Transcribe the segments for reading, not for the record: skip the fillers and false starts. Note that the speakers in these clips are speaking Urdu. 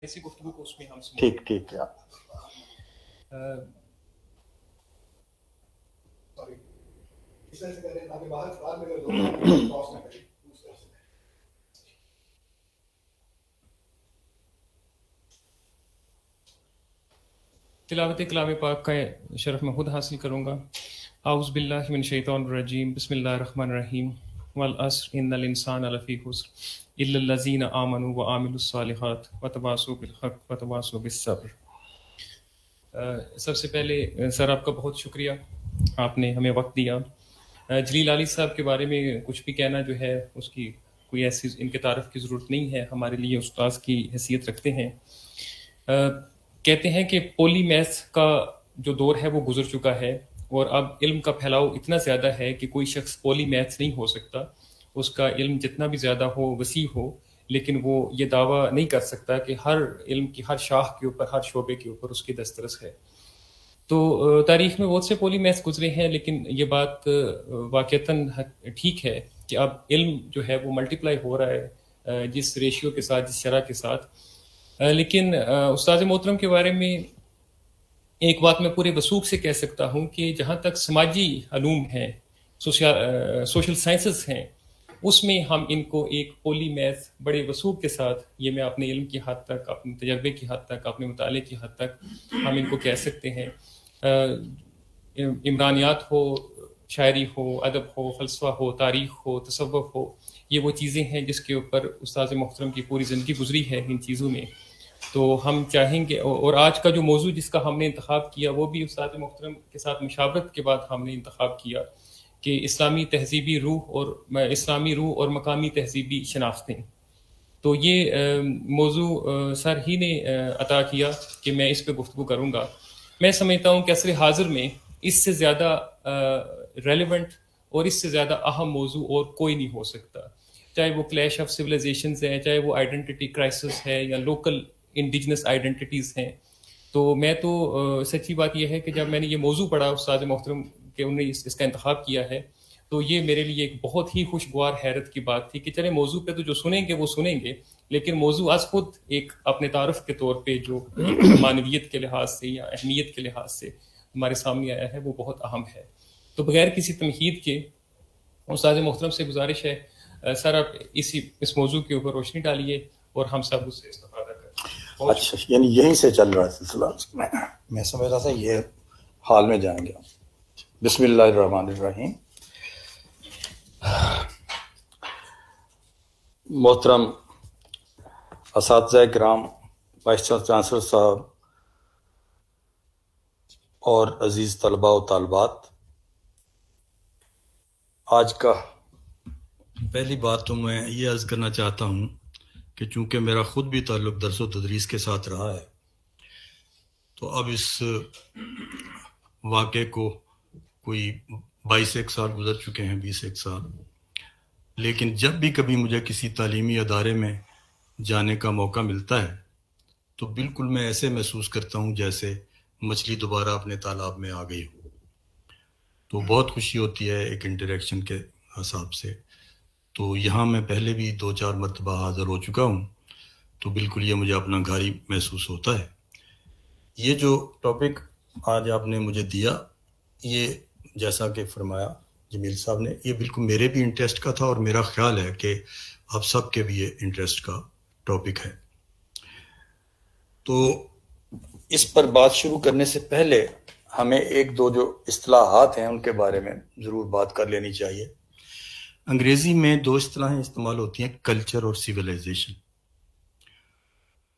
ایسی گفتگو کو اس میں ہم ٹھیک ٹھیک ہے. تلاوت کلام پاک کا شرف میں خود حاصل کروں گا. اعوذ باللہ من الشیطان الرجیم، بسم اللہ الرحمن الرحیم. والعصر ان الانسان لفی خسر الا الذین آمنوا وعملوا الصالحات وتواصوا بالحق وتواصوا بالصبر. سب سے پہلے سر آپ کا بہت شکریہ، آپ نے ہمیں وقت دیا. جلیل علی صاحب کے بارے میں کچھ بھی کہنا جو ہے اس کی کوئی ایسی ان کے تعارف کی ضرورت نہیں ہے، ہمارے لیے استاذ کی حیثیت رکھتے ہیں. کہتے ہیں کہ پولی میتھ کا جو دور ہے وہ گزر چکا ہے، اور اب علم کا پھیلاؤ اتنا زیادہ ہے کہ کوئی شخص پولی میتھ نہیں ہو سکتا. اس کا علم جتنا بھی زیادہ ہو، وسیع ہو، لیکن وہ یہ دعویٰ نہیں کر سکتا کہ ہر علم کی ہر شاخ کے اوپر، ہر شعبے کے اوپر اس کی دسترس ہے. تو تاریخ میں بہت سے پولی میتھس گزرے ہیں، لیکن یہ بات واقعتاً ٹھیک ہے کہ اب علم جو ہے وہ ملٹیپلائی ہو رہا ہے جس ریشیو کے ساتھ، جس شرح کے ساتھ. لیکن استاذ محترم کے بارے میں ایک بات میں پورے وثوق سے کہہ سکتا ہوں کہ جہاں تک سماجی علوم ہیں، سوشل سائنسز ہیں، اس میں ہم ان کو ایک پولی میتھ بڑے وثوق کے ساتھ، یہ میں اپنے علم کی حد تک، اپنے تجربے کی حد تک، اپنے مطالعے کی حد تک ہم ان کو کہہ سکتے ہیں. عمرانیات ہو، شاعری ہو، ادب ہو، فلسفہ ہو، تاریخ ہو، تصوف ہو، یہ وہ چیزیں ہیں جس کے اوپر استاذ محترم کی پوری زندگی گزری ہے ان چیزوں میں. تو ہم چاہیں گے، اور آج کا جو موضوع جس کا ہم نے انتخاب کیا وہ بھی استاد محترم کے ساتھ مشاورت کے بعد ہم نے انتخاب کیا کہ اسلامی تہذیبی روح اور مقامی تہذیبی شناختیں. تو یہ موضوع سر ہی نے عطا کیا کہ میں اس پہ گفتگو کروں گا. میں سمجھتا ہوں کہ عصر حاضر میں اس سے زیادہ ریلیونٹ اور اس سے زیادہ اہم موضوع اور کوئی نہیں ہو سکتا، چاہے وہ کلیش آف سویلائزیشنز ہے، چاہے وہ آئیڈینٹی کرائسس ہے، یا لوکل انڈیجنس آئیڈینٹیز ہیں. تو میں تو سچی بات یہ ہے کہ جب میں نے یہ موضوع پڑھا استاد محترم کہ انہوں نے اس کا انتخاب کیا ہے، تو یہ میرے لیے ایک بہت ہی خوشگوار حیرت کی بات تھی کہ چلے موضوع پہ تو جو سنیں گے وہ سنیں گے، لیکن موضوع از خود ایک اپنے تعارف کے طور پہ جو معنویت کے لحاظ سے یا اہمیت کے لحاظ سے ہمارے سامنے آیا ہے وہ بہت اہم ہے. تو بغیر کسی تمہید کے استاد محترم سے گزارش ہے سر آپ اس موضوع کے اوپر روشنی ڈالیے اور ہم سب اس سے استفادہ کریں. اچھا، یعنی یہیں سے چل رہا ہے سلسلہ. میں سمجھ رہا تھا یہ حال میں جائیں گے. بسم اللہ الرحمن الرحیم. محترم اساتذہ کرام، وائس چانسلر صاحب اور عزیز طلباء و طالبات، آج کا پہلی بات تو میں یہ عرض کرنا چاہتا ہوں کہ چونکہ میرا خود بھی تعلق درس و تدریس کے ساتھ رہا ہے، تو اب اس واقعے کو کوئی 22 سال گزر چکے ہیں، 20 سال، لیکن جب بھی کبھی مجھے کسی تعلیمی ادارے میں جانے کا موقع ملتا ہے تو بالکل میں ایسے محسوس کرتا ہوں جیسے مچھلی دوبارہ اپنے تالاب میں آ گئی ہو. تو بہت خوشی ہوتی ہے ایک انٹریکشن کے حساب سے. تو یہاں میں پہلے بھی 2-4 مرتبہ حاضر ہو چکا ہوں، تو بالکل یہ مجھے اپنا گھر ہی محسوس ہوتا ہے. یہ جو ٹاپک آج آپ نے مجھے دیا، یہ جیسا کہ فرمایا جمیل صاحب نے، یہ بالکل میرے بھی انٹرسٹ کا تھا، اور میرا خیال ہے کہ آپ سب کے بھی یہ انٹرسٹ کا ٹاپک ہے. تو اس پر بات شروع کرنے سے پہلے ہمیں ایک دو جو اصطلاحات ہیں ان کے بارے میں ضرور بات کر لینی چاہیے. انگریزی میں 2 اصطلاحیں استعمال ہوتی ہیں، کلچر اور سویلائزیشن،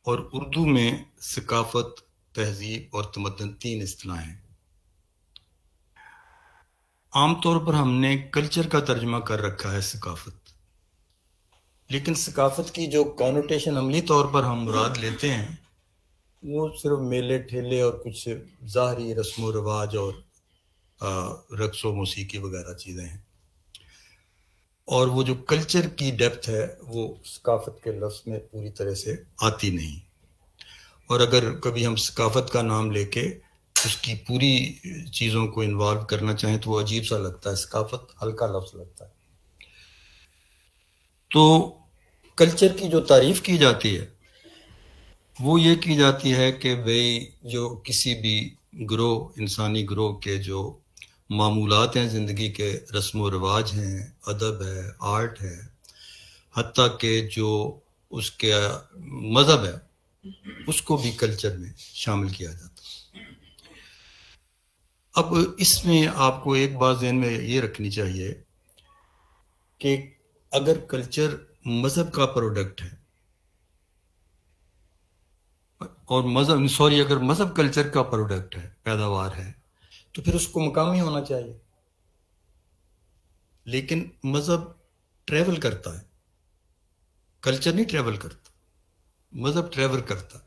اور اردو میں ثقافت، تہذیب اور تمدن 3 اصطلاحیں ہیں. عام طور پر ہم نے کلچر کا ترجمہ کر رکھا ہے ثقافت، لیکن ثقافت کی جو کانوٹیشن عملی طور پر ہم مراد لیتے ہیں وہ صرف میلے ٹھیلے اور کچھ ظاہری رسم و رواج اور رقص و موسیقی وغیرہ چیزیں ہیں. اور وہ جو کلچر کی ڈیپتھ ہے وہ ثقافت کے لفظ میں پوری طرح سے آتی نہیں. اور اگر کبھی ہم ثقافت کا نام لے کے اس کی پوری چیزوں کو انوالو کرنا چاہیں تو وہ عجیب سا لگتا ہے، ثقافت ہلکا لفظ لگتا ہے. تو کلچر کی جو تعریف کی جاتی ہے وہ یہ کی جاتی ہے کہ بھئی جو کسی بھی گروہ، انسانی گروہ کے جو معمولات ہیں زندگی کے، رسم و رواج ہیں، ادب ہے، آرٹ ہے، حتیٰ کہ جو اس کے مذہب ہے، اس کو بھی کلچر میں شامل کیا جاتا ہے۔ اب اس میں آپ کو ایک بات ذہن میں یہ رکھنی چاہیے کہ اگر کلچر مذہب کا پروڈکٹ ہے اور اگر مذہب کلچر کا پروڈکٹ ہے، پیداوار ہے، تو پھر اس کو مقامی ہونا چاہیے۔ لیکن مذہب ٹریول کرتا ہے، کلچر نہیں ٹریول کرتا، مذہب ٹریول کرتا ہے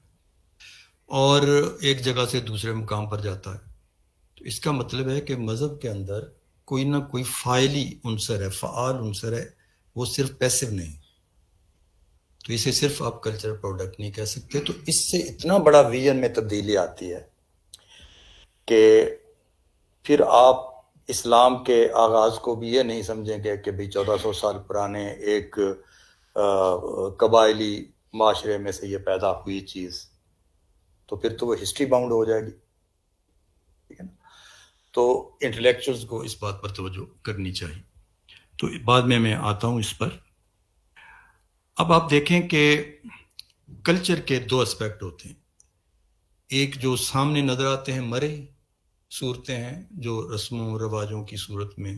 اور ایک جگہ سے دوسرے مقام پر جاتا ہے۔ تو اس کا مطلب ہے کہ مذہب کے اندر کوئی نہ کوئی فاعلی عنصر ہے، فعال عنصر ہے، وہ صرف پیسو نہیں۔ تو اسے صرف آپ کلچر پروڈکٹ نہیں کہہ سکتے۔ تو اس سے اتنا بڑا ویژن میں تبدیلی آتی ہے کہ پھر آپ اسلام کے آغاز کو بھی یہ نہیں سمجھیں گے کہ بھئی 1400 سال پرانے ایک قبائلی معاشرے میں سے یہ پیدا ہوئی چیز، تو پھر تو وہ ہسٹری باؤنڈ ہو جائے گی، ٹھیک ہے نا۔ تو انٹلیکچوئلز کو اس بات پر توجہ کرنی چاہیے۔ تو بعد میں آتا ہوں اس پر۔ اب آپ دیکھیں کہ کلچر کے دو اسپیکٹ ہوتے ہیں، ایک جو سامنے نظر آتے ہیں مرے صورتیں ہیں جو رسموں و رواجوں کی صورت میں،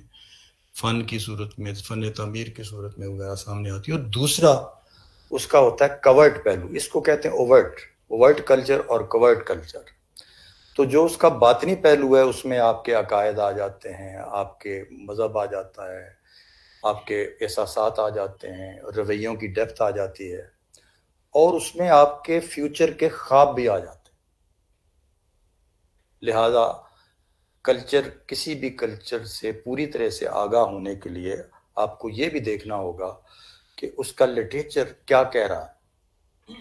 فن کی صورت میں، فن تعمیر کی صورت میں وغیرہ سامنے آتی ہے، اور دوسرا اس کا ہوتا ہے کورٹ پہلو، اس کو کہتے ہیں اوورٹ کلچر اور کورٹ کلچر۔ تو جو اس کا باطنی پہلو ہے اس میں آپ کے عقائد آ جاتے ہیں، آپ کے مذہب آ جاتا ہے، آپ کے احساسات آ جاتے ہیں، رویوں کی ڈیپتھ آ جاتی ہے، اور اس میں آپ کے فیوچر کے خواب بھی آ جاتے ہیں۔ لہذا کلچر، کسی بھی کلچر سے پوری طرح سے آگاہ ہونے کے لیے آپ کو یہ بھی دیکھنا ہوگا کہ اس کا لٹریچر کیا کہہ رہا ہے،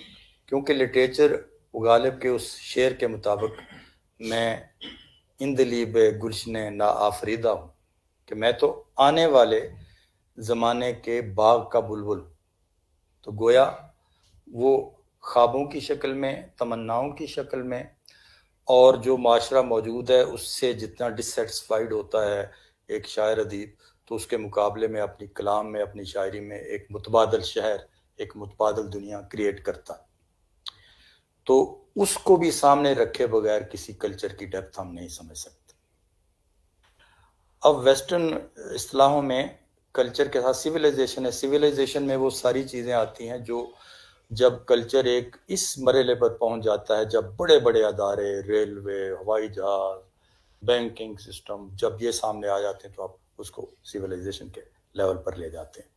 کیونکہ لٹریچر غالب کے اس شعر کے مطابق میں اندلیب گلشن نا آفریدہ ہوں، کہ میں تو آنے والے زمانے کے باغ کا بلبل ہوں۔ تو گویا وہ خوابوں کی شکل میں، تمناؤں کی شکل میں، اور جو معاشرہ موجود ہے اس سے جتنا ڈسسیٹسفائیڈ ہوتا ہے ایک شاعر ادیب، تو اس کے مقابلے میں اپنی کلام میں، اپنی شاعری میں ایک متبادل شہر، ایک متبادل دنیا کریٹ کرتا ہے۔ تو اس کو بھی سامنے رکھے بغیر کسی کلچر کی ڈیپتھ ہم نہیں سمجھ سکتے۔ اب ویسٹرن اصطلاحوں میں کلچر کے ساتھ سویلائزیشن ہے۔ سویلائزیشن میں وہ ساری چیزیں آتی ہیں جو جب کلچر ایک اس مرحلے پر پہنچ جاتا ہے، جب بڑے بڑے ادارے، ریلوے، ہوائی جہاز، بینکنگ سسٹم، جب یہ سامنے آ جاتے ہیں تو آپ اس کو سویلائزیشن کے لیول پر لے جاتے ہیں۔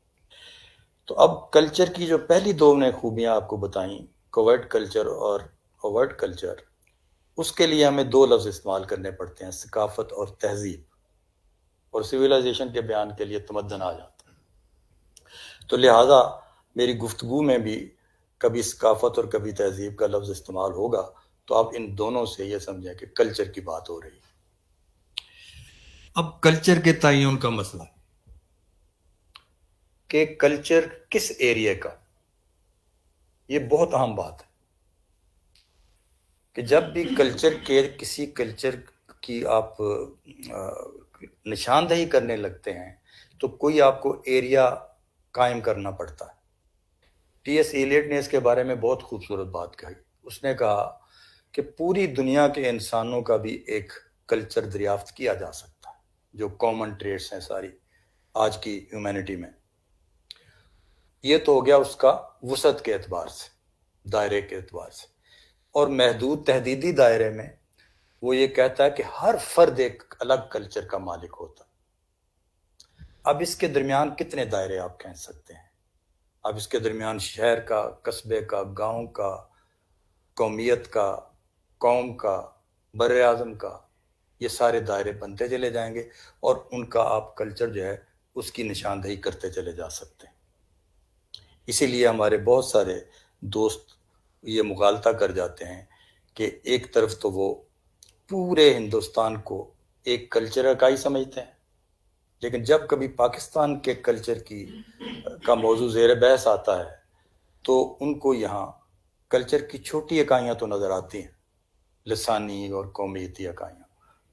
تو اب کلچر کی جو پہلی دو نے خوبیاں آپ کو بتائیں، کوورٹ کلچر اور اوورٹ کلچر، اس کے لیے ہمیں دو لفظ استعمال کرنے پڑتے ہیں، ثقافت اور تہذیب، اور سویلائزیشن کے بیان کے لیے تمدن آ جاتا ہے۔ تو لہٰذا میری گفتگو میں بھی کبھی ثقافت اور کبھی تہذیب کا لفظ استعمال ہوگا، تو آپ ان دونوں سے یہ سمجھیں کہ کلچر کی بات ہو رہی ہے۔ اب کلچر کے تعین کا مسئلہ کہ کلچر کس ایریا کا، یہ بہت اہم بات ہے کہ جب بھی کلچر کے کسی کلچر کی آپ نشاندہی کرنے لگتے ہیں تو کوئی آپ کو ایریا قائم کرنا پڑتا ہے۔ ٹی ایس ایلیٹ نے اس کے بارے میں بہت خوبصورت بات کہی۔ اس نے کہا کہ پوری دنیا کے انسانوں کا بھی ایک کلچر دریافت کیا جا سکتا ہے، جو کامن ٹریٹس ہیں ساری آج کی ہیومینٹی میں۔ یہ تو ہو گیا اس کا وسعت کے اعتبار سے، دائرے کے اعتبار سے، اور محدود تحدیدی دائرے میں وہ یہ کہتا ہے کہ ہر فرد ایک الگ کلچر کا مالک ہوتا ہے۔ اب اس کے درمیان کتنے دائرے آپ کہہ سکتے ہیں؟ اب اس کے درمیان شہر کا، قصبے کا، گاؤں کا، قومیت کا، قوم کا، بر اعظم کا، یہ سارے دائرے بنتے چلے جائیں گے، اور ان کا آپ کلچر جو ہے اس کی نشاندہی کرتے چلے جا سکتے ہیں۔ اسی لیے ہمارے بہت سارے دوست یہ مغالطہ کر جاتے ہیں کہ ایک طرف تو وہ پورے ہندوستان کو ایک کلچر اکائی سمجھتے ہیں، لیکن جب کبھی پاکستان کے کلچر کا موضوع زیر بحث آتا ہے تو ان کو یہاں کلچر کی چھوٹی اکائیاں تو نظر آتی ہیں، لسانی اور قومیتی اکائیاں،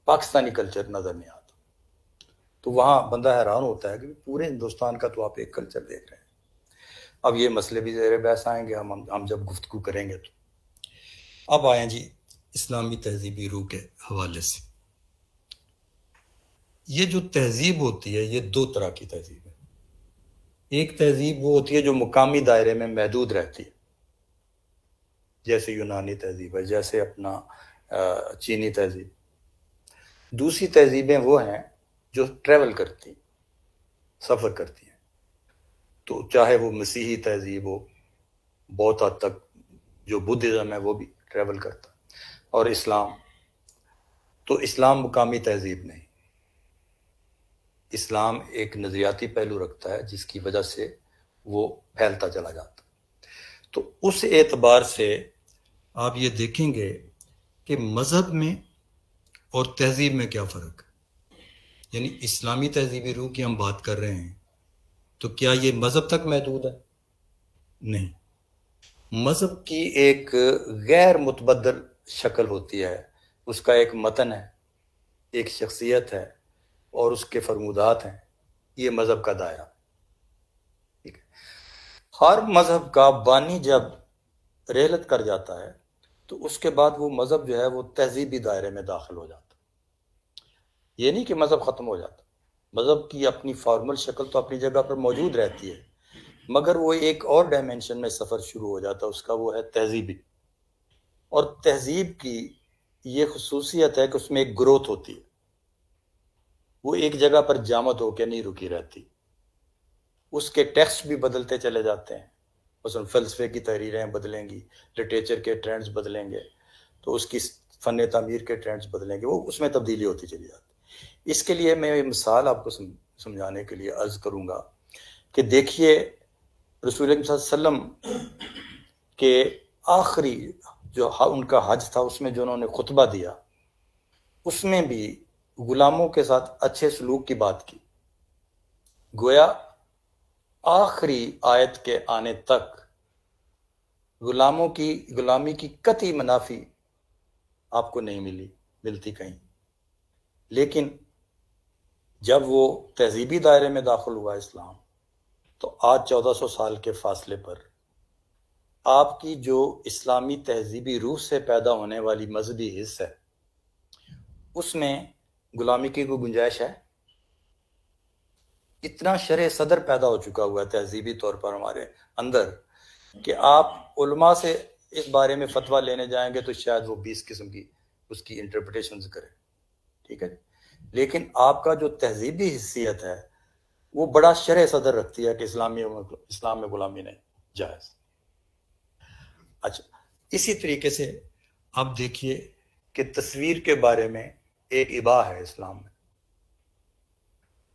پاکستانی کلچر نظر نہیں آتا. تو وہاں بندہ حیران ہوتا ہے کہ پورے ہندوستان کا تو آپ ایک کلچر دیکھ رہے ہیں. اب یہ مسئلے بھی زیر بحث آئیں گے ہم جب گفتگو کریں گے. تو اب آئیں جی اسلامی تہذیبی روح کے حوالے سے. یہ جو تہذیب ہوتی ہے یہ دو طرح کی تہذیب ہے. ایک تہذیب وہ ہوتی ہے جو مقامی دائرے میں محدود رہتی ہے، جیسے یونانی تہذیب ہے، جیسے اپنا چینی تہذیب. دوسری تہذیبیں وہ ہیں جو ٹریول کرتی، سفر کرتی ہیں. تو چاہے وہ مسیحی تہذیب ہو، بہت حد تک جو بدھزم ہے وہ بھی ٹریول کرتا، اور اسلام. تو اسلام مقامی تہذیب نہیں، اسلام ایک نظریاتی پہلو رکھتا ہے جس کی وجہ سے وہ پھیلتا چلا جاتا. تو اس اعتبار سے آپ یہ دیکھیں گے کہ مذہب میں اور تہذیب میں کیا فرق ہے. یعنی اسلامی تہذیبی روح کی ہم بات کر رہے ہیں تو کیا یہ مذہب تک محدود ہے؟ نہیں. مذہب کی ایک غیر متبدل شکل ہوتی ہے، اس کا ایک متن ہے، ایک شخصیت ہے اور اس کے فرمودات ہیں. یہ مذہب کا دائرہ. ٹھیک ہے. ہر مذہب کا بانی جب رحلت کر جاتا ہے تو اس کے بعد وہ مذہب جو ہے وہ تہذیبی دائرے میں داخل ہو جاتا. یہ نہیں کہ مذہب ختم ہو جاتا، مذہب کی اپنی فارمل شکل تو اپنی جگہ پر موجود رہتی ہے، مگر وہ ایک اور ڈائمنشن میں سفر شروع ہو جاتا ہے، اس کا وہ ہے تہذیبی. اور تہذیب کی یہ خصوصیت ہے کہ اس میں ایک گروتھ ہوتی ہے، وہ ایک جگہ پر جامد ہو کے نہیں رکی رہتی. اس کے ٹیکسٹ بھی بدلتے چلے جاتے ہیں. مثلا فلسفے کی تحریریں بدلیں گی، لٹریچر کے ٹرینڈز بدلیں گے، تو اس کی فن تعمیر کے ٹرینڈز بدلیں گے، وہ اس میں تبدیلی ہوتی چلی جاتی. اس کے لیے میں مثال آپ کو سمجھانے کے لیے عرض کروں گا کہ دیکھیے رسول اللہ صلی اللہ علیہ وسلم کے آخری جو ان کا حج تھا اس میں جو انہوں نے خطبہ دیا، اس میں بھی غلاموں کے ساتھ اچھے سلوک کی بات کی. گویا آخری آیت کے آنے تک غلامی کی قطعی منافی آپ کو نہیں ملتی کہیں. لیکن جب وہ تہذیبی دائرے میں داخل ہوا اسلام، تو آج 1400 سال کے فاصلے پر آپ کی جو اسلامی تہذیبی روح سے پیدا ہونے والی مذہبی حص ہے، اس میں غلامی کی کوئی گنجائش ہے؟ اتنا شرح صدر پیدا ہو چکا ہوا ہے تہذیبی طور پر ہمارے اندر کہ آپ علماء سے اس بارے میں فتویٰ لینے جائیں گے تو شاید وہ 20 قسم کی اس کی انٹرپریٹیشنز کریں. ٹھیک ہے. لیکن آپ کا جو تہذیبی حیثیت ہے وہ بڑا شرح صدر رکھتی ہے کہ اسلام میں غلامی نہیں جائز. اچھا، اسی طریقے سے آپ دیکھیے کہ تصویر کے بارے میں ایک اباح ہے اسلام میں،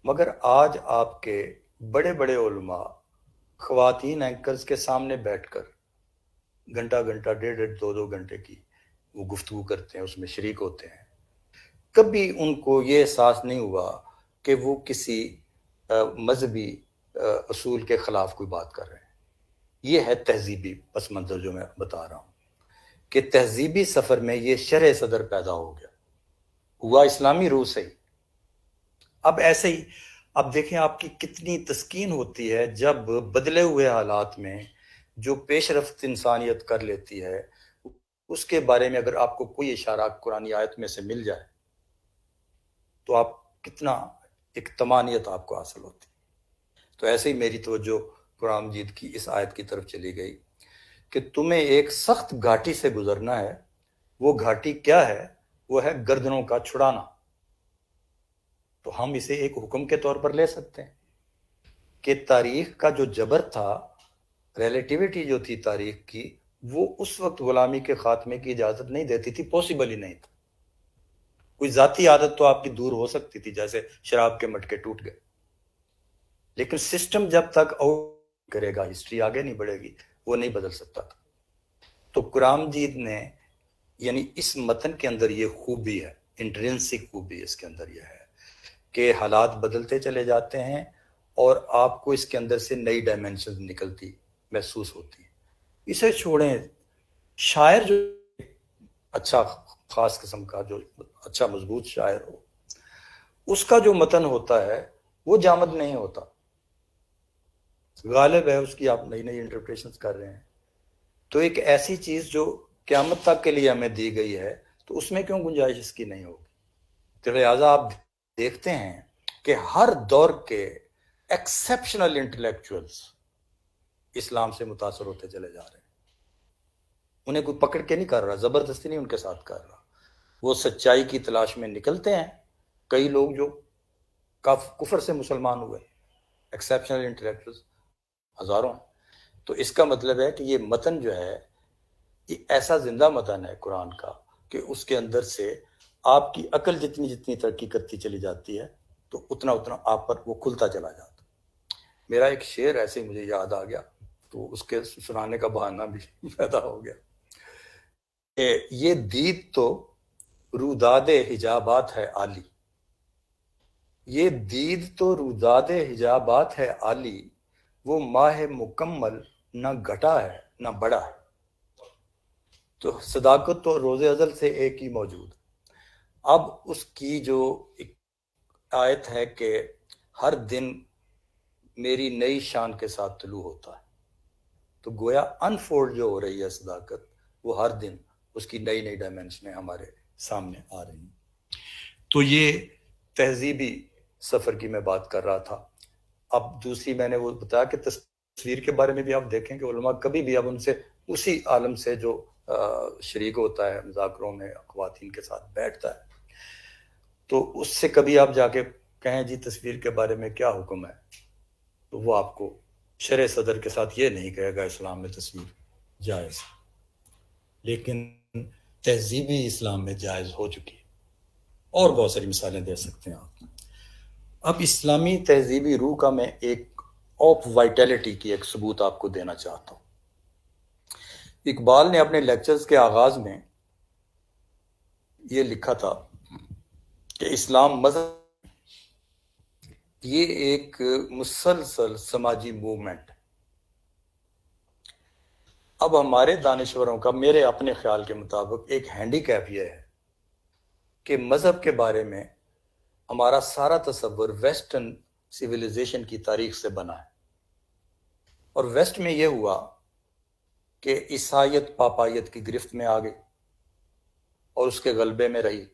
مگر آج آپ کے بڑے بڑے علماء خواتین اینکرز کے سامنے بیٹھ کر گھنٹہ ڈیڑھ دو گھنٹے کی وہ گفتگو کرتے ہیں، اس میں شریک ہوتے ہیں. کبھی ان کو یہ احساس نہیں ہوا کہ وہ کسی مذہبی اصول کے خلاف کوئی بات کر رہے ہیں. یہ ہے تہذیبی پس منظر جو میں بتا رہا ہوں کہ تہذیبی سفر میں یہ شرح صدر پیدا ہو گیا، ہوا اسلامی روح سے ہی. اب ایسے ہی اب دیکھیں آپ کی کتنی تسکین ہوتی ہے جب بدلے ہوئے حالات میں جو پیش رفت انسانیت کر لیتی ہے اس کے بارے میں اگر آپ کو کوئی اشارہ قرآنی آیت میں سے مل جائے تو آپ کتنا ایک طمانیت آپ کو حاصل ہوتی. تو ایسے ہی میری توجہ قرآن مجید کی اس آیت کی طرف چلی گئی کہ تمہیں ایک سخت گھاٹی سے گزرنا ہے. وہ گھاٹی کیا ہے؟ وہ ہے گردنوں کا چھڑانا. تو ہم اسے ایک حکم کے طور پر لے سکتے ہیں کہ تاریخ کا جو جبر تھا، ریلیٹیوٹی جو تھی تاریخ کی، وہ اس وقت غلامی کے خاتمے کی اجازت نہیں دیتی تھی، پاسبل ہی نہیں تھا. کوئی ذاتی عادت تو آپ کی دور ہو سکتی تھی، جیسے شراب کے مٹکے ٹوٹ گئے، لیکن سسٹم جب تک آؤٹ کرے گا ہسٹری آگے نہیں بڑھے گی، وہ نہیں بدل سکتا تھا. تو قرآن مجید نے یعنی اس متن کے اندر یہ خوبی ہے، انٹرنسک خوبی اس کے اندر یہ ہے کہ حالات بدلتے چلے جاتے ہیں اور آپ کو اس کے اندر سے نئی ڈائمنشن نکلتی محسوس ہوتی ہیں. اسے چھوڑیں شاعر جو اچھا خاص قسم کا جو اچھا مضبوط شاعر ہو، اس کا جو متن ہوتا ہے وہ جامد نہیں ہوتا، غالب ہے اس کی، آپ نئی نئی انٹرپریشنز کر رہے ہیں، تو ایک ایسی چیز جو قیامت تک کے لیے ہمیں دی گئی ہے تو اس میں کیوں گنجائش اس کی نہیں ہوگی؟ تو لہٰذا آپ دیکھتے ہیں کہ ہر دور کے ایکسیپشنل انٹلیکچوئلز اسلام سے متاثر ہوتے چلے جا رہے ہیں، انہیں کوئی پکڑ کے نہیں کر رہا، زبردستی نہیں ان کے ساتھ کر رہا، وہ سچائی کی تلاش میں نکلتے ہیں۔ کئی لوگ جو کفر سے مسلمان ہوئے، ایکسیپشنل انٹلیکچوئلز ہزاروں ہیں۔ تو اس کا مطلب ہے کہ یہ متن جو ہے یہ ایسا زندہ متن ہے قرآن کا کہ اس کے اندر سے آپ کی عقل جتنی جتنی ترقی کرتی چلی جاتی ہے تو اتنا اتنا آپ پر وہ کھلتا چلا جاتا۔ میرا ایک شعر ایسے ہی مجھے یاد آ گیا تو اس کے سنانے کا بہانہ بھی پیدا ہو گیا کہ یہ دید تو روداد حجابات ہے عالی، یہ دید تو روداد حجابات ہے عالی، وہ ماہ مکمل نہ گھٹا ہے نہ بڑا ہے۔ تو صداقت تو روز ازل سے ایک ہی موجود۔ اب اس کی جو ایک آیت ہے کہ ہر دن میری نئی شان کے ساتھ طلوع ہوتا ہے، تو گویا انفولڈ جو ہو رہی ہے صداقت، وہ ہر دن اس کی نئی نئی ڈائمینشنیں ہمارے سامنے آ رہی ہیں۔ تو یہ تہذیبی سفر کی میں بات کر رہا تھا۔ اب دوسری میں نے وہ بتایا کہ تصویر کے بارے میں بھی آپ دیکھیں کہ علماء کبھی بھی اب ان سے اسی عالم سے جو شریک ہوتا ہے مذاکروں میں خواتین کے ساتھ بیٹھتا ہے، تو اس سے کبھی آپ جا کے کہیں جی تصویر کے بارے میں کیا حکم ہے، تو وہ آپ کو شرع صدر کے ساتھ یہ نہیں کہے گا اسلام میں تصویر جائز، لیکن تہذیبی اسلام میں جائز ہو چکی ہے، اور بہت ساری مثالیں دے سکتے ہیں آپ۔ اب اسلامی تہذیبی روح کا میں ایک آف وائٹیلٹی کی ایک ثبوت آپ کو دینا چاہتا ہوں۔ اقبال نے اپنے لیکچرز کے آغاز میں یہ لکھا تھا کہ اسلام مذہب یہ ایک مسلسل سماجی موومنٹ۔ اب ہمارے دانشوروں کا میرے اپنے خیال کے مطابق ایک ہینڈی کیپ یہ ہے کہ مذہب کے بارے میں ہمارا سارا تصور ویسٹرن سویلائزیشن کی تاریخ سے بنا ہے، اور ویسٹ میں یہ ہوا کہ عیسائیت پاپائیت کی گرفت میں آ گئی اور اس کے غلبے میں رہی،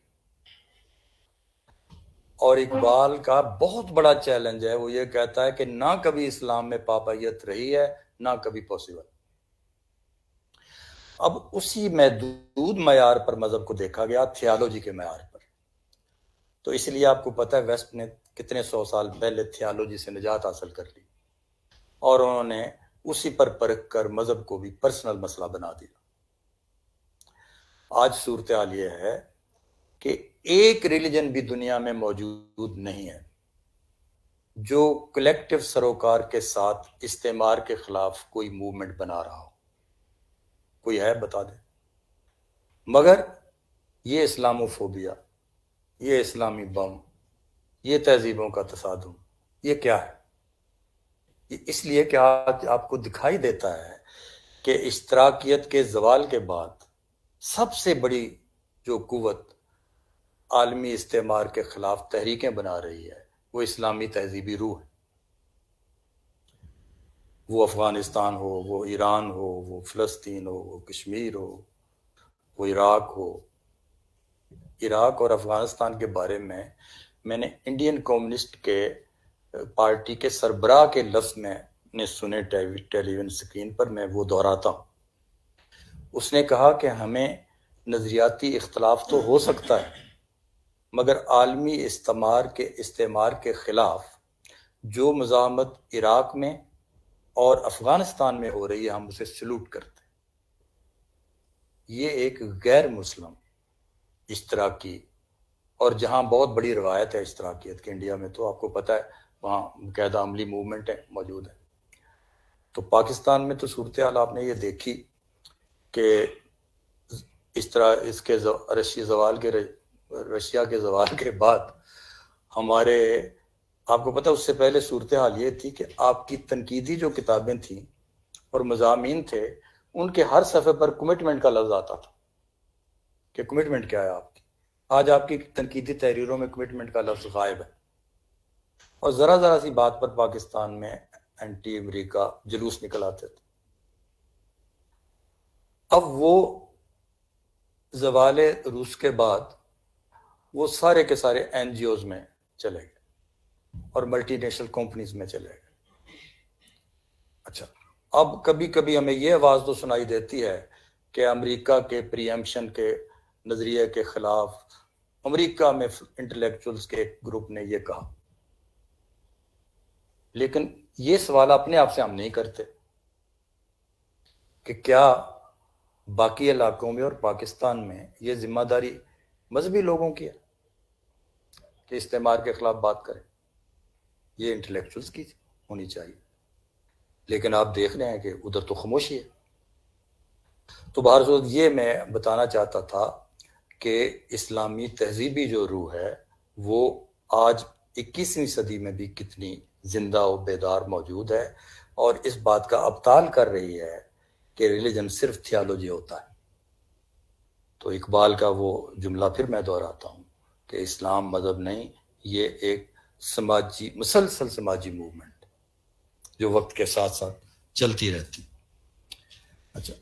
اور اقبال کا بہت بڑا چیلنج ہے، وہ یہ کہتا ہے کہ نہ کبھی اسلام میں پاپائیت رہی ہے نہ کبھی پاسبل۔ اب اسی محدود معیار پر مذہب کو دیکھا گیا، تھیالوجی کے معیار پر، تو اس لیے آپ کو پتہ ہے ویسٹ نے کتنے 100 سال پہلے تھیالوجی سے نجات حاصل کر لی، اور انہوں نے اسی پر پرکھ کر مذہب کو بھی پرسنل مسئلہ بنا دیا۔ آج صورتحال یہ ہے کہ ایک ریلیجن بھی دنیا میں موجود نہیں ہے جو کلیکٹیو سروکار کے ساتھ استعمار کے خلاف کوئی موومنٹ بنا رہا ہو۔ کوئی ہے بتا دے؟ مگر یہ اسلاموفوبیا، یہ اسلامی بم، یہ تہذیبوں کا تصادم، یہ کیا ہے؟ یہ اس لیے کہ آج آپ کو دکھائی دیتا ہے کہ اشتراکیت کے زوال کے بعد سب سے بڑی جو قوت عالمی استعمار کے خلاف تحریکیں بنا رہی ہے وہ اسلامی تہذیبی روح ہے۔ وہ افغانستان ہو، وہ ایران ہو، وہ فلسطین ہو، وہ کشمیر ہو، وہ عراق ہو۔ عراق اور افغانستان کے بارے میں نے انڈین کمیونسٹ کے پارٹی کے سربراہ کے لفظ میں نے سنے ٹیلی ویژن اسکرین پر، میں وہ دہراتا ہوں۔ اس نے کہا کہ ہمیں نظریاتی اختلاف تو ہو سکتا ہے، مگر عالمی استعمار کے خلاف جو مزاحمت عراق میں اور افغانستان میں ہو رہی ہے ہم اسے سلوٹ کرتے ہیں۔ یہ ایک غیر مسلم اشتراکی، اور جہاں بہت بڑی روایت ہے اشتراکیت کے، انڈیا میں تو آپ کو پتہ ہے وہاں باقاعدہ عملی موومنٹ موجود ہے۔ تو پاکستان میں تو صورتحال آپ نے یہ دیکھی کہ اس طرح اس کے رشیا کے زوال کے بعد ہمارے، آپ کو پتہ اس سے پہلے صورتحال یہ تھی کہ آپ کی تنقیدی جو کتابیں تھیں اور مضامین تھے ان کے ہر صفحے پر کمٹمنٹ کا لفظ آتا تھا کہ کمٹمنٹ کیا ہے آپ کی. آج آپ کی تنقیدی تحریروں میں کمٹمنٹ کا لفظ غائب ہے، اور ذرا ذرا سی بات پر پاکستان میں اینٹی امریکہ جلوس نکل آتے تھے. اب وہ زوال روس کے بعد وہ سارے کے سارے این جی اوز میں چلے گئے اور ملٹی نیشنل کمپنیز میں چلے گئے. اچھا، اب کبھی کبھی ہمیں یہ آواز تو سنائی دیتی ہے کہ امریکہ کے پری ایمپشن کے نظریے کے خلاف امریکہ میں انٹلیکچوئلز کے ایک گروپ نے یہ کہا، لیکن یہ سوال اپنے آپ سے ہم نہیں کرتے کہ کیا باقی علاقوں میں اور پاکستان میں یہ ذمہ داری مذہبی لوگوں کی ہے کہ استعمار کے خلاف بات کریں؟ یہ انٹلیکچوئلز کی ہونی چاہیے، لیکن آپ دیکھ رہے ہیں کہ ادھر تو خاموشی ہے. تو بہرحال یہ میں بتانا چاہتا تھا کہ اسلامی تہذیبی جو روح ہے وہ آج 21ویں صدی میں بھی کتنی زندہ و بیدار موجود ہے، اور اس بات کا ابطال کر رہی ہے کہ ریلیجن صرف تھیالوجی ہوتا ہے. تو اقبال کا وہ جملہ پھر میں دہراتا ہوں کہ اسلام مذہب نہیں، یہ ایک سماجی مسلسل سماجی موومنٹ جو وقت کے ساتھ ساتھ چلتی رہتی. اچھا،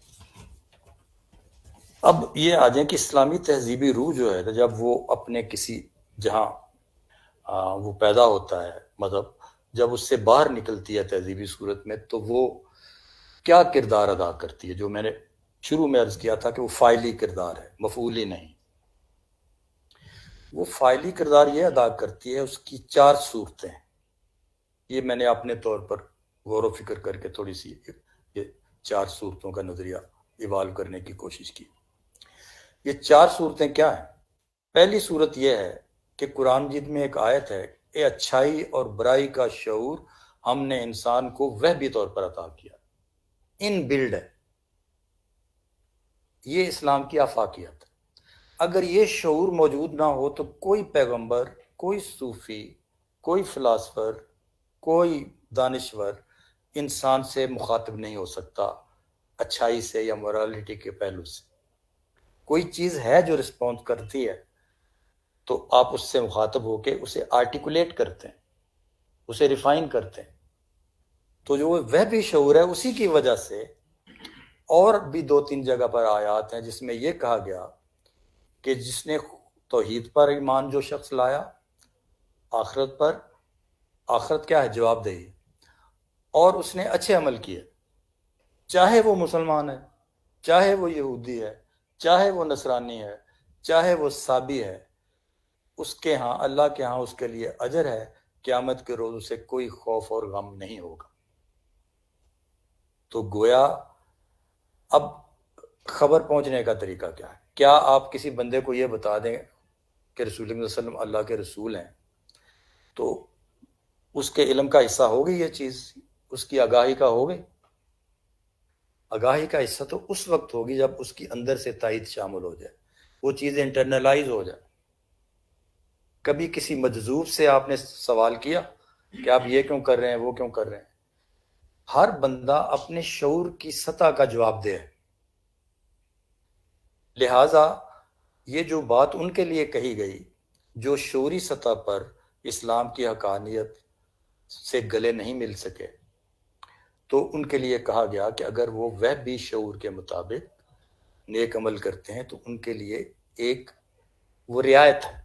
اب یہ آ جائیں کہ اسلامی تہذیبی روح جو ہے جب وہ اپنے کسی جہاں وہ پیدا ہوتا ہے مذہب، جب اس سے باہر نکلتی ہے تہذیبی صورت میں، تو وہ کیا کردار ادا کرتی ہے؟ جو میں نے شروع میں عرض کیا تھا کہ وہ فاعلی کردار ہے، مفعولی نہیں. وہ فاعلی کردار یہ ادا کرتی ہے، اس کی 4 صورتیں. یہ میں نے اپنے طور پر غور و فکر کر کے تھوڑی سی یہ 4 صورتوں کا نظریہ ایوالو کرنے کی کوشش کی. یہ 4 صورتیں کیا ہیں؟ پہلی صورت یہ ہے کہ قرآن مجید میں ایک آیت ہے، اے اچھائی اور برائی کا شعور ہم نے انسان کو وہبی طور پر عطا کیا، ان بلڈ ہے. یہ اسلام کی آفاقیت ہے. اگر یہ شعور موجود نہ ہو تو کوئی پیغمبر، کوئی صوفی، کوئی فلاسفر، کوئی دانشور انسان سے مخاطب نہیں ہو سکتا اچھائی سے یا مورالٹی کے پہلو سے. کوئی چیز ہے جو رسپونس کرتی ہے تو آپ اس سے مخاطب ہو کے اسے آرٹیکولیٹ کرتے ہیں، اسے ریفائن کرتے ہیں. تو جو وہ بھی شعور ہے، اسی کی وجہ سے اور بھی 2-3 جگہ پر آیات ہیں جس میں یہ کہا گیا کہ جس نے توحید پر ایمان جو شخص لایا، آخرت پر، آخرت کیا ہے؟ جواب دہی، اور اس نے اچھے عمل کیے، چاہے وہ مسلمان ہے، چاہے وہ یہودی ہے، چاہے وہ نصرانی ہے، چاہے وہ صابی ہے، اس کے ہاں، اللہ کے ہاں اس کے لیے اجر ہے، قیامت کے روز اسے کوئی خوف اور غم نہیں ہوگا. تو گویا اب خبر پہنچنے کا طریقہ کیا ہے؟ کیا آپ کسی بندے کو یہ بتا دیں کہ رسول اللہ صلی اللہ علیہ وسلم اللہ کے رسول ہیں تو اس کے علم کا حصہ ہوگی؟ یہ چیز اس کی آگاہی کا ہوگی؟ آگاہی کا حصہ تو اس وقت ہوگی جب اس کی اندر سے تائید شامل ہو جائے، وہ چیز انٹرنلائز ہو جائے. کبھی کسی مجذوب سے آپ نے سوال کیا کہ آپ یہ کیوں کر رہے ہیں، وہ کیوں کر رہے ہیں؟ ہر بندہ اپنے شعور کی سطح کا جواب دے. لہٰذا یہ جو بات ان کے لیے کہی گئی جو شعوری سطح پر اسلام کی حقانیت سے گلے نہیں مل سکے، تو ان کے لیے کہا گیا کہ اگر وہ بھی شعور کے مطابق نیک عمل کرتے ہیں تو ان کے لیے ایک وہ رعایت ہے.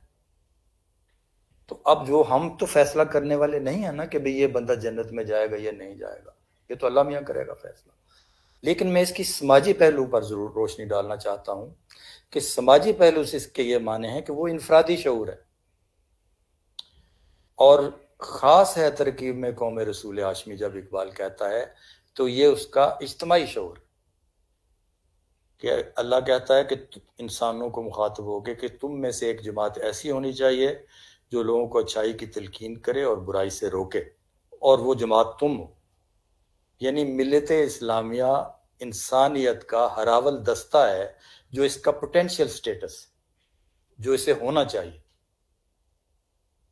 تو اب جو ہم تو فیصلہ کرنے والے نہیں ہیں نا کہ بھئی یہ بندہ جنت میں جائے گا یا نہیں جائے گا، یہ تو اللہ میاں کرے گا فیصلہ. لیکن میں اس کی سماجی پہلو پر ضرور روشنی ڈالنا چاہتا ہوں کہ سماجی پہلو سے اس کے یہ معنی ہے کہ وہ انفرادی شعور ہے، اور خاص ہے ترکیب میں قوم رسول ہاشمی. جب اقبال کہتا ہے تو یہ اس کا اجتماعی شعور کہ اللہ کہتا ہے کہ انسانوں کو مخاطب ہو کے کہ تم میں سے ایک جماعت ایسی ہونی چاہیے جو لوگوں کو اچھائی کی تلقین کرے اور برائی سے روکے، اور وہ جماعت تم ہو. یعنی ملت اسلامیہ انسانیت کا ہراول دستہ ہے جو اس کا پوٹینشیل سٹیٹس، جو اسے ہونا چاہیے.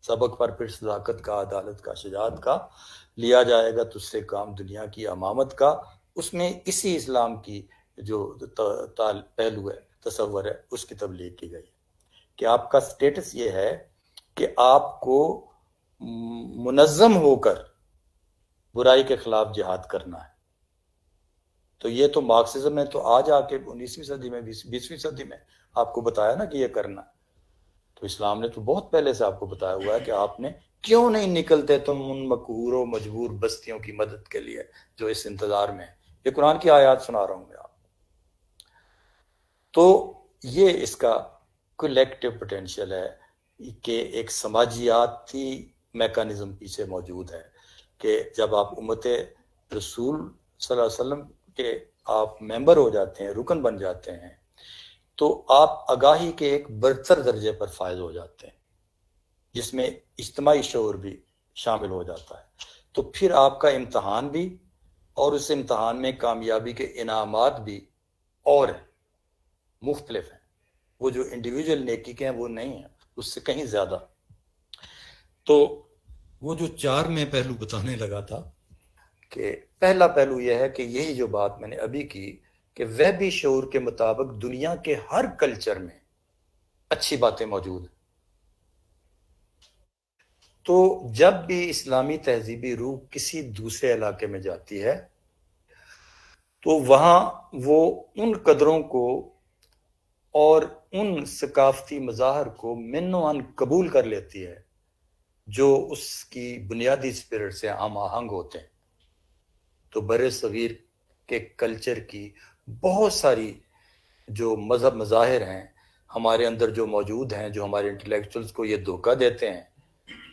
سبق پر پھر صداقت کا، عدالت کا، شجاعت کا، لیا جائے گا تجھ سے کام دنیا کی امامت کا. اس میں اسی اسلام کی جو پہلو ہے، تصور ہے، اس کی تبلیغ کی گئی ہے کہ آپ کا سٹیٹس یہ ہے کہ آپ کو منظم ہو کر برائی کے خلاف جہاد کرنا ہے۔ تو یہ تو مارکسزم میں تو آج آ کے 19ویں صدی میں 20ویں صدی میں آپ کو بتایا نا کہ یہ کرنا ہے۔ تو اسلام نے تو بہت پہلے سے آپ کو بتایا ہوا ہے کہ آپ نے کیوں نہیں نکلتے تم ان مقہور و مجبور بستیوں کی مدد کے لیے جو اس انتظار میں ہیں۔ یہ قرآن کی آیات سنا رہا ہوں میں آپ۔ تو یہ اس کا کلیکٹیو پوٹینشیل ہے کہ ایک سماجیاتی میکانزم پیچھے موجود ہے کہ جب آپ امت رسول صلی اللہ علیہ وسلم کے آپ ممبر ہو جاتے ہیں، رکن بن جاتے ہیں، تو آپ آگاہی کے ایک برتر درجے پر فائز ہو جاتے ہیں جس میں اجتماعی شعور بھی شامل ہو جاتا ہے۔ تو پھر آپ کا امتحان بھی اور اس امتحان میں کامیابی کے انعامات بھی اور ہیں، مختلف ہیں۔ وہ جو انڈیویجول نیکی کے ہیں وہ نہیں ہیں، اس سے کہیں زیادہ۔ تو وہ جو 4 میں پہلو بتانے لگا تھا کہ پہلا پہلو یہ ہے کہ یہی جو بات میں نے ابھی کی کہ ویبی شعور کے مطابق دنیا کے ہر کلچر میں اچھی باتیں موجود ہیں۔ تو جب بھی اسلامی تہذیبی روح کسی دوسرے علاقے میں جاتی ہے تو وہاں وہ ان قدروں کو اور ان ثقافتی مظاہر کو من و عن قبول کر لیتی ہے جو اس کی بنیادی اسپرٹ سے ہم آہنگ ہوتے ہیں۔ تو بر صغیر کے کلچر کی بہت ساری جو مذہب مظاہر ہیں ہمارے اندر جو موجود ہیں، جو ہمارے انٹلیکچوئلز کو یہ دھوکہ دیتے ہیں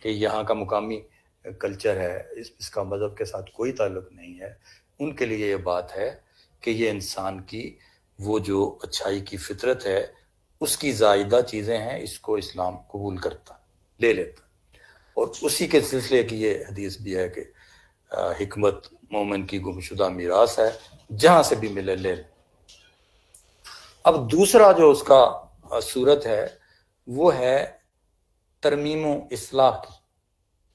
کہ یہاں کا مقامی کلچر ہے، اس کا مذہب کے ساتھ کوئی تعلق نہیں ہے، ان کے لیے یہ بات ہے کہ یہ انسان کی وہ جو اچھائی کی فطرت ہے اس کی زائدہ چیزیں ہیں، اس کو اسلام قبول کرتا، لے لیتا۔ اور اسی کے سلسلے کی یہ حدیث بھی ہے کہ حکمت مومن کی گمشدہ میراث ہے، جہاں سے بھی ملے لے لے۔ اب دوسرا جو اس کا صورت ہے وہ ہے ترمیم و اصلاح کی،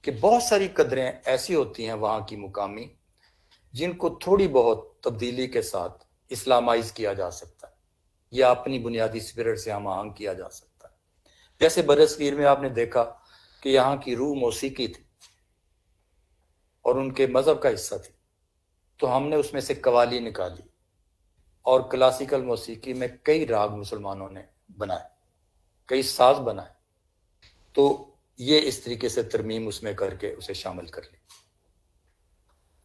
کہ بہت ساری قدریں ایسی ہوتی ہیں وہاں کی مقامی جن کو تھوڑی بہت تبدیلی کے ساتھ اسلامائز کیا جا سکتا ہے یا اپنی بنیادی اسپرٹ سے ہم آہنگ کیا جا سکتا ہے۔ جیسے برصغیر میں آپ نے دیکھا کہ یہاں کی روح موسیقی تھی اور ان کے مذہب کا حصہ تھی، تو ہم نے اس میں سے قوالی نکالی اور کلاسیکل موسیقی میں کئی راگ مسلمانوں نے بنائے، کئی ساز بنائے۔ تو یہ اس طریقے سے ترمیم اس میں کر کے اسے شامل کر لی۔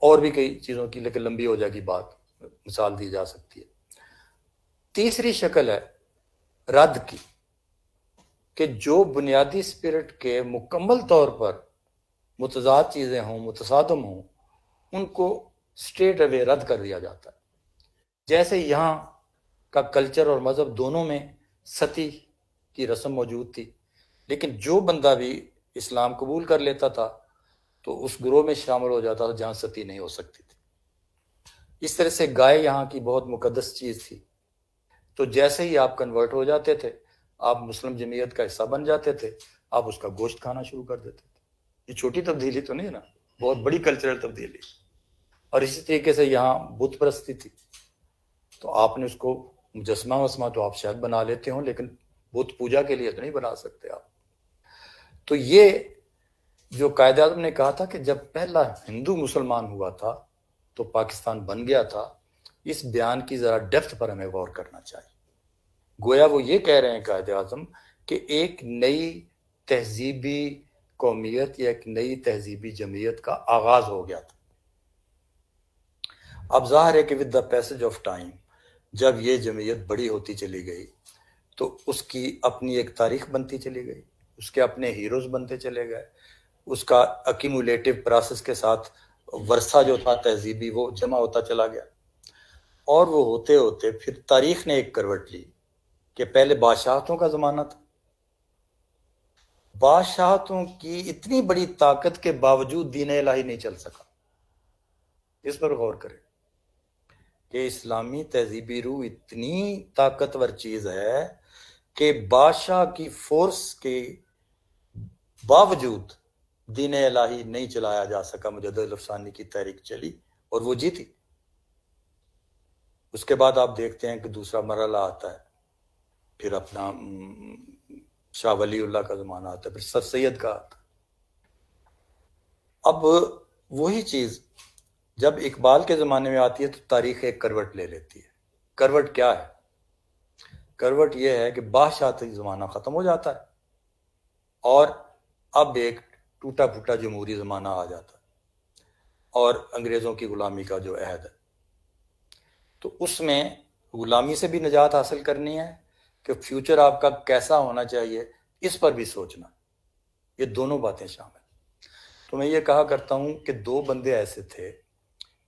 اور بھی کئی چیزوں کی، لیکن لمبی ہو جائے گی بات، مثال دی جا سکتی ہے۔ تیسری شکل ہے رد کی، کہ جو بنیادی اسپرٹ کے مکمل طور پر متضاد چیزیں ہوں، متصادم ہوں، ان کو سٹریٹ اوے رد کر دیا جاتا ہے۔ جیسے یہاں کا کلچر اور مذہب دونوں میں ستی کی رسم موجود تھی، لیکن جو بندہ بھی اسلام قبول کر لیتا تھا تو اس گروہ میں شامل ہو جاتا تھا جہاں ستی نہیں ہو سکتی تھی۔ اس طرح سے گائے یہاں کی بہت مقدس چیز تھی، تو جیسے ہی آپ کنورٹ ہو جاتے تھے، آپ مسلم جمعیت کا حصہ بن جاتے تھے، آپ اس کا گوشت کھانا شروع کر دیتے تھے۔ یہ چھوٹی تبدیلی تو نہیں ہے نا، بہت بڑی کلچرل تبدیلی۔ اور اسی طریقے سے یہاں بت پرستی تھی، تو آپ نے اس کو مجسمہ وسمہ تو آپ شاید بنا لیتے ہوں، لیکن بت پوجا کے لیے تو نہیں بنا سکتے آپ۔ تو یہ جو قائد اعظم نے کہا تھا کہ جب پہلا ہندو مسلمان ہوا تھا تو پاکستان بن گیا تھا، اس بیان کی ذرا ڈیپتھ پر ہمیں غور کرنا چاہیے۔ گویا وہ یہ کہہ رہے ہیں قائد اعظم کہ ایک نئی تہذیبی قومیت یا ایک نئی تہذیبی جمعیت کا آغاز ہو گیا تھا۔ اب ظاہر ہے کہ with the passage of time جب یہ جمعیت بڑی ہوتی چلی گئی تو اس کی اپنی ایک تاریخ بنتی چلی گئی، اس کے اپنے ہیروز بنتے چلے گئے، اس کا ایکیمولیٹو پروسیس کے ساتھ ورثہ جو تھا تہذیبی وہ جمع ہوتا چلا گیا، اور وہ ہوتے ہوتے پھر تاریخ نے ایک کروٹ لی کہ پہلے بادشاہتوں کا زمانہ تھا۔ بادشاہتوں کی اتنی بڑی طاقت کے باوجود دین الہی نہیں چل سکا۔ اس پر غور کریں کہ اسلامی تہذیبی روح اتنی طاقتور چیز ہے کہ بادشاہ کی فورس کے باوجود دین الہی نہیں چلایا جا سکا۔ مجدد الافسانی کی تحریک چلی اور وہ جیتی۔ اس کے بعد آپ دیکھتے ہیں کہ دوسرا مرحلہ آتا ہے، پھر اپنا شاہ ولی اللہ کا زمانہ آتا ہے، پھر سر سید کا آتا ہے۔ اب وہی چیز جب اقبال کے زمانے میں آتی ہے تو تاریخ ایک کروٹ لے لیتی ہے۔ کروٹ کیا ہے؟ کروٹ یہ ہے کہ بادشاہتی زمانہ ختم ہو جاتا ہے اور اب ایک ٹوٹا پھوٹا جمہوری زمانہ آ جاتا ہے اور انگریزوں کی غلامی کا جو عہد ہے، تو اس میں غلامی سے بھی نجات حاصل کرنی ہے کہ فیوچر آپ کا کیسا ہونا چاہیے، اس پر بھی سوچنا، یہ دونوں باتیں شامل۔ تو میں یہ کہا کرتا ہوں کہ دو بندے ایسے تھے،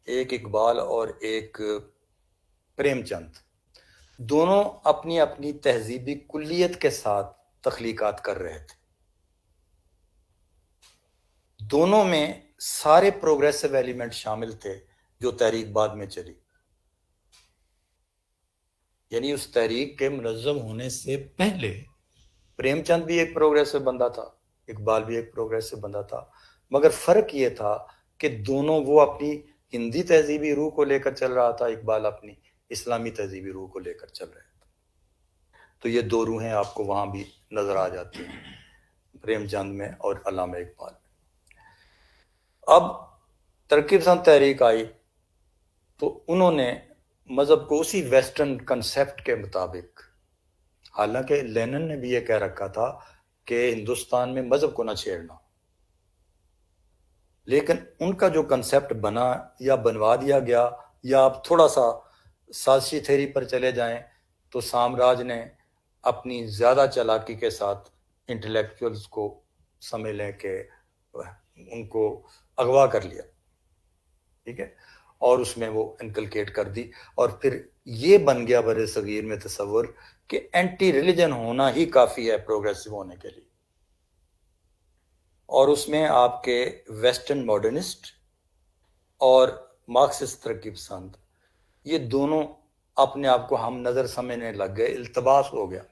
ایک اقبال اور ایک پریم چند، دونوں اپنی اپنی تہذیبی کلیت کے ساتھ تخلیقات کر رہے تھے۔ دونوں میں سارے پروگریسو ایلیمنٹ شامل تھے جو تحریک بعد میں چلی، یعنی اس تحریک کے منظم ہونے سے پہلے پریم چند بھی ایک پروگریسو بندہ تھا، اقبال بھی ایک پروگریسو بندہ تھا، مگر فرق یہ تھا کہ دونوں وہ اپنی ہندی تہذیبی روح کو لے کر چل رہا تھا، اقبال اپنی اسلامی تہذیبی روح کو لے کر چل رہے تھے۔ تو یہ دو روحیں آپ کو وہاں بھی نظر آ جاتی ہیں، پریم چند میں اور علامہ اقبال میں۔ اب ترقی پسند تحریک آئی تو انہوں نے مذہب کو اسی ویسٹرن کنسیپٹ کے مطابق، حالانکہ لینن نے بھی یہ کہہ رکھا تھا کہ ہندوستان میں مذہب کو نہ چھیڑنا، لیکن ان کا جو کنسیپٹ بنا یا بنوا دیا گیا، یا آپ تھوڑا سا سازشی تھیوری پر چلے جائیں تو سامراج نے اپنی زیادہ چالاکی کے ساتھ انٹلیکچوئلز کو سمجھ لیں کہ ان کو اغوا کر لیا، ٹھیک ہے، اور اس میں وہ انکلکیٹ کر دی، اور پھر یہ بن گیا بر صغیر میں تصور کہ اینٹی ریلیجن ہونا ہی کافی ہے پروگریسو ہونے کے لیے، اور اس میں آپ کے ویسٹرن ماڈرنسٹ اور مارکسسٹ ترقی پسند، یہ دونوں اپنے آپ کو ہم نظر سمجھنے لگ گئے، التباس ہو گیا۔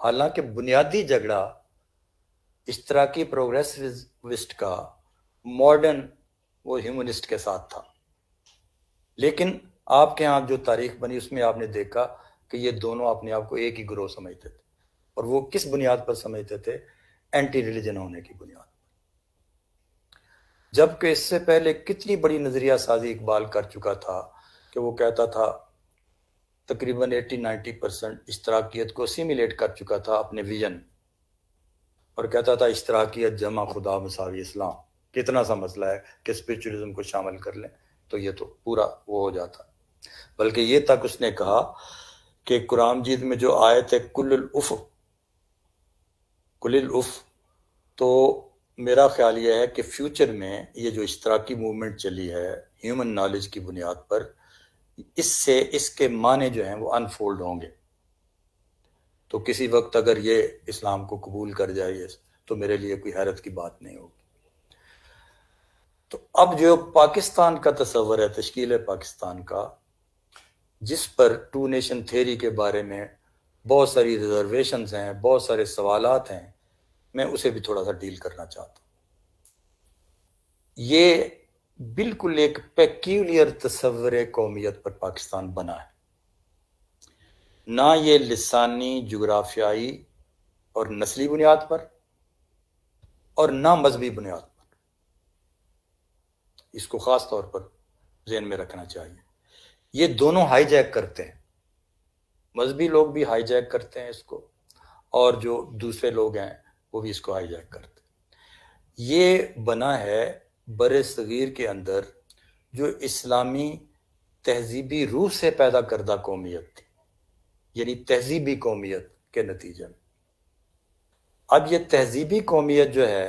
حالانکہ بنیادی جھگڑا اشتراکی پروگریسوسٹ کا ماڈرن وہ ہیومنسٹ کے ساتھ تھا، لیکن آپ کے ہاں جو تاریخ بنی اس میں آپ نے دیکھا کہ یہ دونوں اپنے آپ کو ایک ہی گروہ سمجھتے تھے، اور وہ کس بنیاد پر سمجھتے تھے؟ اینٹی ریلیجن ہونے کی بنیاد پر، جبکہ اس سے پہلے کتنی بڑی نظریہ سازی اقبال کر چکا تھا کہ وہ کہتا تھا تقریباً 80-90% اشتراکیت کو اسیمیلیٹ کر چکا تھا اپنے ویژن، اور کہتا تھا اشتراکیت جمع خدا مساوی اسلام، کتنا سا مسئلہ ہے کہ اسپرچولیزم کو شامل کر لیں تو یہ تو پورا وہ ہو جاتا۔ بلکہ یہ تک اس نے کہا کہ قرآن مجید میں جو آیت ہے کل الف، تو میرا خیال یہ ہے کہ فیوچر میں یہ جو اشتراکی موومنٹ چلی ہے ہیومن نالج کی بنیاد پر، اس کے معنی جو ہیں وہ انفولڈ ہوں گے، تو کسی وقت اگر یہ اسلام کو قبول کر جائے تو میرے لیے کوئی حیرت کی بات نہیں ہوگی۔ تو اب جو پاکستان کا تصور ہے، تشکیل پاکستان کا، جس پر ٹو نیشن تھیوری کے بارے میں بہت ساری ریزرویشنز ہیں، بہت سارے سوالات ہیں، میں اسے بھی تھوڑا سا ڈیل کرنا چاہتا ہوں۔ یہ بالکل ایک پیکیولر تصور قومیت پر پاکستان بنا ہے، نہ یہ لسانی، جغرافیائی اور نسلی بنیاد پر، اور نہ مذہبی بنیاد پر۔ اس کو خاص طور پر ذہن میں رکھنا چاہیے۔ یہ دونوں ہائی جیک کرتے ہیں، مذہبی لوگ بھی ہائی جیک کرتے ہیں اس کو، اور جو دوسرے لوگ ہیں وہ بھی اس کو ہائی جیک کرتے ہیں۔ یہ بنا ہے بر صغیر کے اندر جو اسلامی تہذیبی روح سے پیدا کردہ قومیت تھی، یعنی تہذیبی قومیت کے نتیجے میں۔ اب یہ تہذیبی قومیت جو ہے،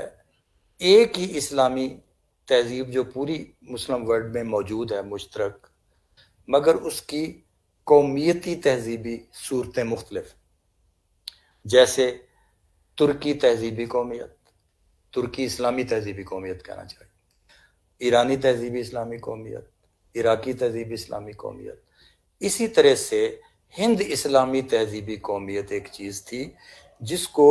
ایک ہی اسلامی تہذیب جو پوری مسلم ورلڈ میں موجود ہے مشترک، مگر اس کی قومیتی تہذیبی صورتیں مختلف، جیسے ترکی تہذیبی قومیت، ترکی اسلامی تہذیبی قومیت کہنا چاہیے، ایرانی تہذیبی اسلامی قومیت، عراقی تہذیبی اسلامی قومیت۔ اسی طرح سے ہند اسلامی تہذیبی قومیت ایک چیز تھی جس کو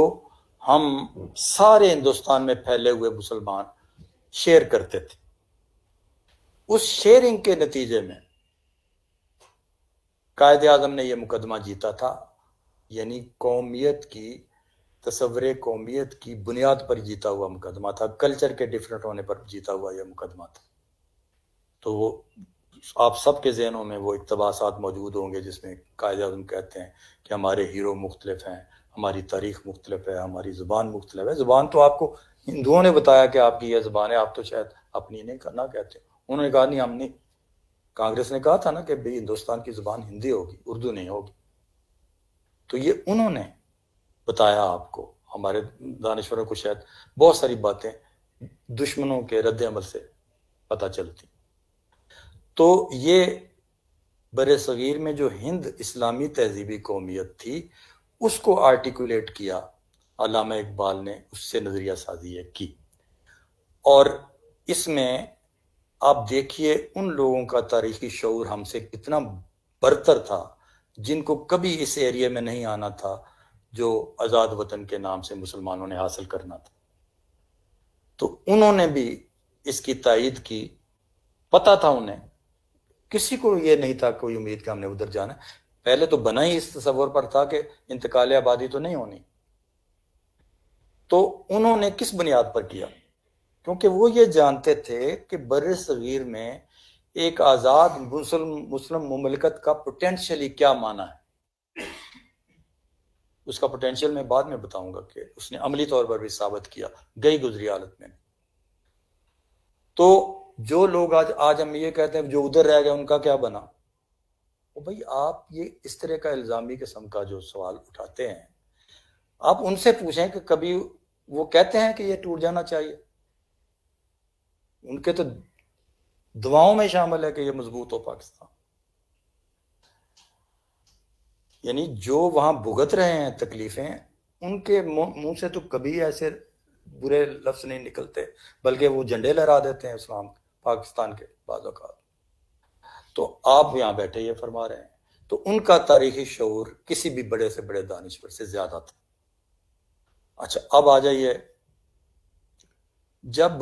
ہم سارے ہندوستان میں پھیلے ہوئے مسلمان شیئر کرتے تھے۔ اس شیئرنگ کے نتیجے میں قائد اعظم نے یہ مقدمہ جیتا تھا، یعنی قومیت کی، تصور قومیت کی بنیاد پر جیتا ہوا مقدمہ تھا، کلچر کے ڈفرینٹ ہونے پر جیتا ہوا یہ مقدمہ تھا۔ تو وہ آپ سب کے ذہنوں میں وہ اقتباسات موجود ہوں گے جس میں قائد اعظم کہتے ہیں کہ ہمارے ہیرو مختلف ہیں، ہماری تاریخ مختلف ہے، ہماری زبان مختلف ہے۔ زبان تو آپ کو ہندوؤں نے بتایا کہ آپ کی یہ زبان ہے، آپ تو شاید اپنی نہیں کرنا کہتے، انہوں نے کہا نہیں، ہم نہیں، کانگریس نے کہا تھا نا کہ بھئی ہندوستان کی زبان ہندی ہوگی، اردو نہیں ہوگی۔ تو یہ انہوں نے بتایا آپ کو، ہمارے دانشوروں کو شاید بہت ساری باتیں دشمنوں کے رد عمل سے پتہ چلتی۔ تو یہ بر صغیر میں جو ہند اسلامی تہذیبی قومیت تھی اس کو آرٹیکولیٹ کیا علامہ اقبال نے، اس سے نظریہ سازی کی۔ اور اس میں آپ دیکھیے ان لوگوں کا تاریخی شعور ہم سے کتنا برتر تھا جن کو کبھی اس ایریا میں نہیں آنا تھا جو آزاد وطن کے نام سے مسلمانوں نے حاصل کرنا تھا۔ تو انہوں نے بھی اس کی تائید کی، پتہ تھا انہیں، کسی کو یہ نہیں تھا کوئی امید کہ ہم نے ادھر جانا ہے۔ پہلے تو بنا ہی اس تصور پر تھا کہ انتقال آبادی تو نہیں ہونی۔ تو انہوں نے کس بنیاد پر کیا؟ کیونکہ وہ یہ جانتے تھے کہ بر صغیر میں ایک آزاد مسلم مملکت کا پوٹینشلی کیا معنی ہے۔ اس کا پوٹینشیل میں بعد میں بتاؤں گا کہ اس نے عملی طور پر بھی ثابت کیا گئی گزری حالت میں۔ تو جو لوگ آج ہم یہ کہتے ہیں جو ادھر رہ گئے ان کا کیا بنا، وہ بھائی آپ یہ اس طرح کا الزامی قسم کا جو سوال اٹھاتے ہیں، آپ ان سے پوچھیں کہ کبھی وہ کہتے ہیں کہ یہ ٹوٹ جانا چاہیے؟ ان کے تو دعاؤں میں شامل ہے کہ یہ مضبوط ہو پاکستان۔ یعنی جو وہاں بھگت رہے ہیں تکلیفیں، ان کے منہ سے تو کبھی ایسے برے لفظ نہیں نکلتے، بلکہ وہ جھنڈے لہرا دیتے ہیں اسلام پاکستان کے بعض اوقات۔ تو آپ یہاں بیٹھے یہ فرما رہے ہیں، تو ان کا تاریخی شعور کسی بھی بڑے سے بڑے دانشور سے زیادہ تھا۔ اچھا اب آ جائیے، جب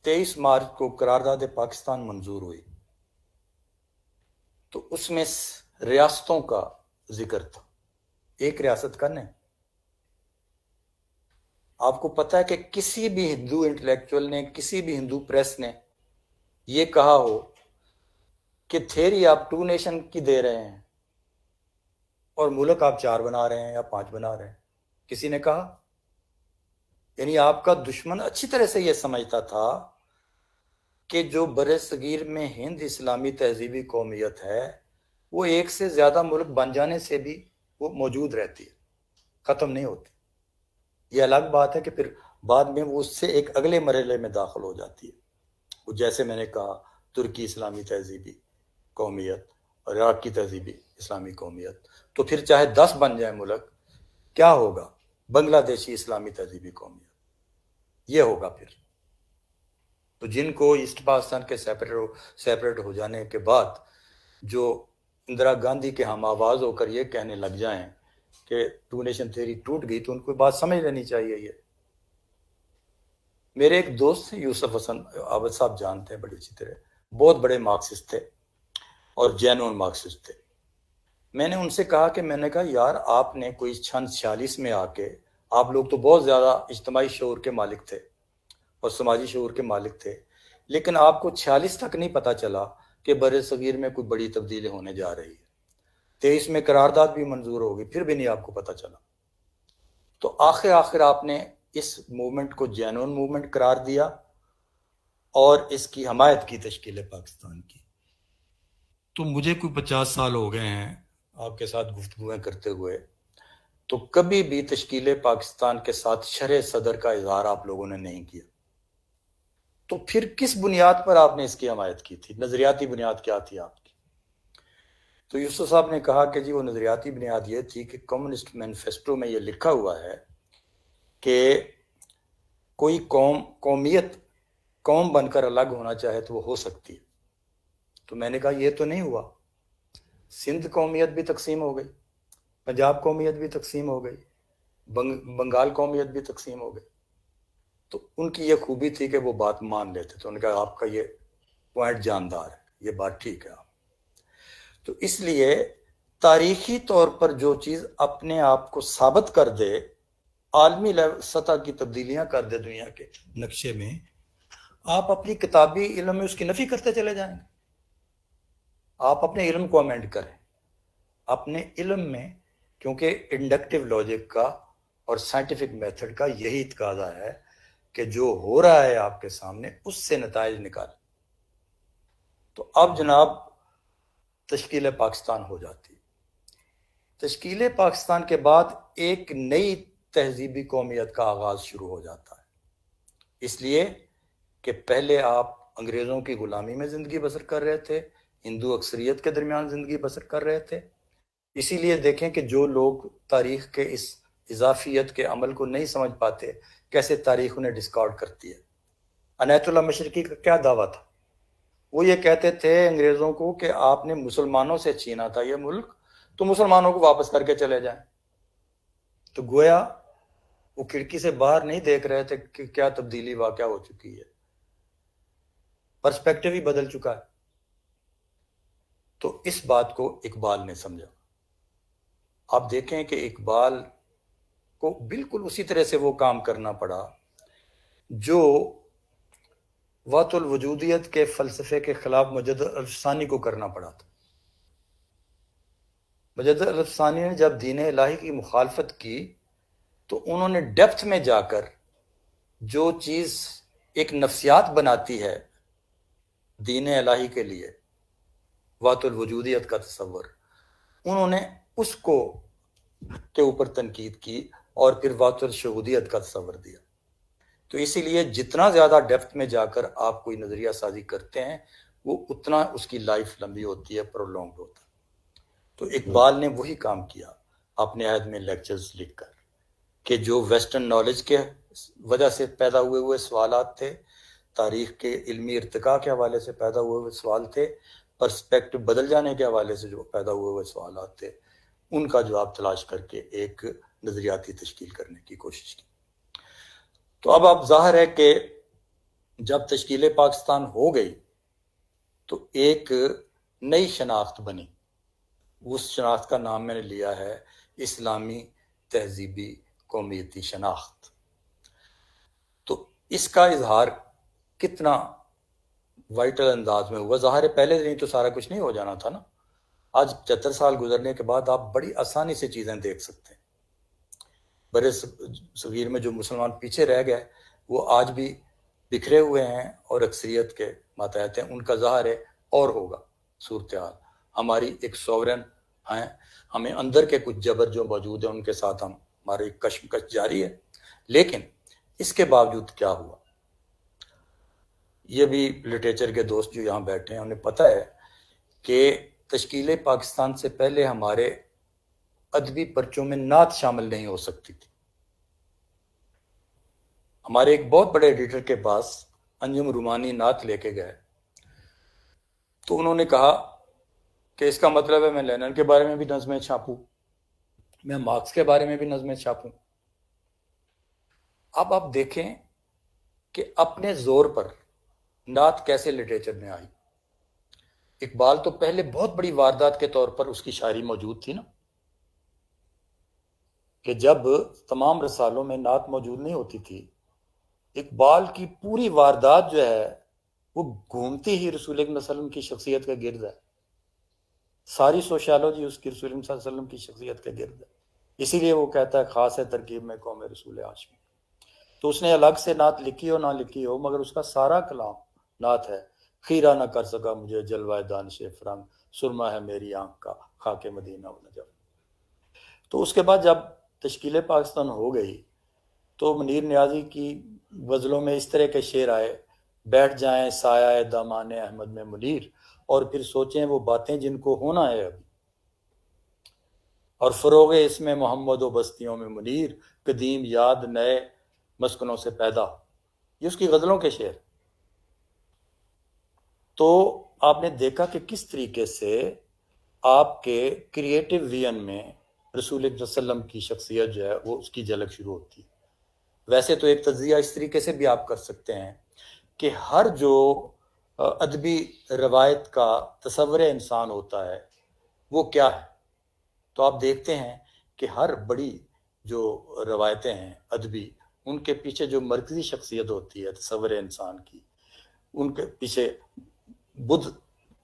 23 مارچ کو قرارداد پاکستان منظور ہوئی تو اس میں ریاستوں کا ذکر تھا، ایک ریاست کا نہیں۔ آپ کو پتہ ہے کہ کسی بھی ہندو انٹلیکچوئل نے، کسی بھی ہندو پریس نے یہ کہا ہو کہ تھیری آپ 2 نیشن کی دے رہے ہیں اور ملک آپ 4 بنا رہے ہیں یا 5 بنا رہے ہیں، کسی نے کہا؟ یعنی آپ کا دشمن اچھی طرح سے یہ سمجھتا تھا کہ جو بر صغیر میں ہند اسلامی تہذیبی قومیت ہے وہ ایک سے زیادہ ملک بن جانے سے بھی وہ موجود رہتی ہے، ختم نہیں ہوتی۔ یہ الگ بات ہے کہ پھر بعد میں وہ اس سے ایک اگلے مرحلے میں داخل ہو جاتی ہے، وہ جیسے میں نے کہا ترکی اسلامی تہذیبی قومیت اور عراق کی تہذیبی اسلامی قومیت، تو پھر چاہے 10 بن جائیں ملک، کیا ہوگا؟ بنگلہ دیشی اسلامی تہذیبی قومیت، یہ ہوگا پھر۔ تو جن کو ایسٹ پاکستان کے سیپریٹ ہو جانے کے بعد جو اندرا گاندھی کے ہم آواز ہو کر یہ کہنے لگ جائیں کہ 2 نیشن تھیوری ٹوٹ گئی، تو ان کو بات سمجھ لینی چاہیے۔ یہ میرے ایک دوست تھے یوسف حسن عابد صاحب، جانتے ہیں بڑی اچھی طرح، بہت بڑے مارکسسٹ تھے اور جینون مارکسسٹ تھے۔ میں نے ان سے کہا کہ میں نے کہا یار آپ نے کوئی 46 میں آ کے، آپ لوگ تو بہت زیادہ اجتماعی شعور کے مالک تھے اور سماجی شعور کے مالک تھے، لیکن آپ کو 46 تک نہیں پتہ چلا کہ بر صغیر میں کوئی بڑی تبدیلی ہونے جا رہی ہے۔ 23 میں قرارداد بھی منظور ہوگی، پھر بھی نہیں آپ کو پتہ چلا۔ تو آخر آپ نے اس موومنٹ کو جینون موومنٹ قرار دیا اور اس کی حمایت کی تشکیل پاکستان کی۔ تو مجھے کوئی 50 سال ہو گئے ہیں آپ کے ساتھ گفتگویں کرتے ہوئے، تو کبھی بھی تشکیل پاکستان کے ساتھ شرح صدر کا اظہار آپ لوگوں نے نہیں کیا، تو پھر کس بنیاد پر آپ نے اس کی حمایت کی تھی؟ نظریاتی بنیاد کیا تھی آپ کی؟ تو یوسف صاحب نے کہا کہ جی وہ نظریاتی بنیاد یہ تھی کہ کمیونسٹ مینیفیسٹو میں یہ لکھا ہوا ہے کہ کوئی قوم بن کر الگ ہونا چاہے تو وہ ہو سکتی ہے۔ تو میں نے کہا یہ تو نہیں ہوا، سندھ قومیت بھی تقسیم ہو گئی، پنجاب قومیت بھی تقسیم ہو گئی، بنگال قومیت بھی تقسیم ہو گئی۔ تو ان کی یہ خوبی تھی کہ وہ بات مان لیتے، تو انہوں نے کہا آپ کا یہ پوائنٹ جاندار ہے، یہ بات ٹھیک ہے آپ۔ تو اس لیے تاریخی طور پر جو چیز اپنے آپ کو ثابت کر دے، عالمی سطح کی تبدیلیاں کر دے دنیا کے نقشے میں، آپ اپنی کتابی علم میں اس کی نفی کرتے چلے جائیں گے۔ آپ اپنے علم کو امینڈ کریں اپنے علم میں، کیونکہ انڈکٹیو لاجک کا اور سائنٹیفک میتھڈ کا یہی تقاضا ہے کہ جو ہو رہا ہے آپ کے سامنے اس سے نتائج نکالیں۔ تو اب جناب تشکیل پاکستان ہو جاتی۔ تشکیل پاکستان کے بعد ایک نئی تہذیبی قومیت کا آغاز شروع ہو جاتا ہے، اس لیے کہ پہلے آپ انگریزوں کی غلامی میں زندگی بسر کر رہے تھے، ہندو اکثریت کے درمیان زندگی بسر کر رہے تھے۔ اسی لیے دیکھیں کہ جو لوگ تاریخ کے اس اضافیت کے عمل کو نہیں سمجھ پاتے، کیسے تاریخ انہیں ڈسکارڈ کرتی ہے۔ عنایت اللہ مشرقی کا کیا دعویٰ تھا؟ وہ یہ کہتے تھے انگریزوں کو کہ آپ نے مسلمانوں سے چھینا تھا یہ ملک، تو مسلمانوں کو واپس کر کے چلے جائیں۔ تو گویا وہ کھڑکی سے باہر نہیں دیکھ رہے تھے کہ کیا تبدیلی واقع ہو چکی ہے، پرسپیکٹیو ہی بدل چکا ہے۔ تو اس بات کو اقبال نے سمجھا۔ آپ دیکھیں کہ اقبال کو بالکل اسی طرح سے وہ کام کرنا پڑا جو وحدت الوجودیت کے فلسفے کے خلاف مجدد الافسانی کو کرنا پڑا تھا۔ مجدد الافسانی نے جب دین الہی کی مخالفت کی تو انہوں نے ڈیپتھ میں جا کر جو چیز ایک نفسیات بناتی ہے دین الہی کے لیے، وحدت الوجودیت کا تصور، انہوں نے اس کو کے اوپر تنقید کی اور پھر وحدت الشہودیت کا تصور دیا۔ تو اسی لیے جتنا زیادہ ڈیپتھ میں جا کر آپ کوئی نظریہ سازی کرتے ہیں وہ اتنا اس کی لائف لمبی ہوتی ہے، پرولونگڈ ہوتا ہے۔ تو اقبال نے وہی کام کیا اپنے عہد میں لیکچرز لکھ کر کہ جو ویسٹرن نالج کے وجہ سے پیدا ہوئے سوالات تھے، تاریخ کے علمی ارتقاء کے حوالے سے پیدا ہوئے سوال تھے، پرسپیکٹو بدل جانے کے حوالے سے جو پیدا ہوئے سوالات تھے، ان کا جواب تلاش کر کے ایک نظریاتی تشکیل کرنے کی کوشش کی۔ تو اب آپ ظاہر ہے کہ جب تشکیل پاکستان ہو گئی تو ایک نئی شناخت بنی، اس شناخت کا نام میں نے لیا ہے اسلامی تہذیبی قومیتی شناخت۔ تو اس کا اظہار کتنا وائٹل انداز میں ہوا، ظاہر ہے پہلے دن تو سارا کچھ نہیں ہو جانا تھا نا۔ آج 75 سال گزرنے کے بعد آپ بڑی آسانی سے چیزیں دیکھ سکتے ہیں۔ برے صغیر میں جو مسلمان پیچھے رہ گئے وہ آج بھی بکھرے ہوئے ہیں اور اکثریت کے ماتحت ہیں، ان کا ظاہر ہے اور ہوگا صورتحال۔ ہماری ایک سوورن ہیں، ہمیں اندر کے کچھ جبر جو موجود ہیں ان کے ساتھ ہماری کشمکش جاری ہے، لیکن اس کے باوجود کیا ہوا، یہ بھی لٹریچر کے دوست جو یہاں بیٹھے ہیں انہیں پتہ ہے کہ تشکیل پاکستان سے پہلے ہمارے ادبی پرچوں میں نعت شامل نہیں ہو سکتی تھی۔ ہمارے ایک بہت بڑے ایڈیٹر کے پاس انجم رومانی نعت لے کے گئے تو انہوں نے کہا کہ اس کا مطلب ہے میں لینن کے بارے میں بھی نظمیں چھاپوں، میں مارکس کے بارے میں بھی نظمیں چھاپوں۔ اب آپ دیکھیں کہ اپنے زور پر نعت کیسے لٹریچر میں آئی۔ اقبال تو پہلے بہت بڑی واردات کے طور پر اس کی شاعری موجود تھی نا، کہ جب تمام رسالوں میں نعت موجود نہیں ہوتی تھی، اقبال کی پوری واردات جو ہے وہ گھومتی ہی رسول اکرم صلی اللہ علیہ وسلم کی شخصیت کے گرد ہے، ساری سوشیالوجی اس کی رسول اکرم صلی اللہ علیہ وسلم کی شخصیت کے گرد ہے۔ اسی لیے وہ کہتا ہے خاص ہے ترکیب میں قوم رسول ہاشمی۔ تو اس نے الگ سے نعت لکھی ہو نہ لکھی ہو، مگر اس کا سارا کلام نعت ہے۔ خیرہ نہ کر سکا مجھے جلوہ دانش فرنگ، سرما ہے میری آنکھ کا خاک مدینہ و نجف۔ تو اس کے بعد جب تشکیل پاکستان ہو گئی تو منیر نیازی کی غزلوں میں اس طرح کے شعر آئے، بیٹھ جائیں سایہ دامان احمد میں منیر، اور پھر سوچیں وہ باتیں جن کو ہونا ہے ابھی، اور فروغ اس میں محمد و بستیوں میں منیر، قدیم یاد نئے مسکنوں سے پیدا۔ یہ اس کی غزلوں کے شعر۔ تو آپ نے دیکھا کہ کس طریقے سے آپ کے کریٹو وین میں رسول اکرم صلی اللہ علیہ وسلم کی شخصیت جو ہے وہ اس کی جھلک شروع ہوتی ہے۔ ویسے تو ایک تجزیہ اس طریقے سے بھی آپ کر سکتے ہیں کہ ہر جو ادبی روایت کا تصور انسان ہوتا ہے وہ کیا ہے. تو آپ دیکھتے ہیں کہ ہر بڑی جو روایتیں ہیں ادبی، ان کے پیچھے جو مرکزی شخصیت ہوتی ہے تصور انسان کی، ان کے پیچھے بدھ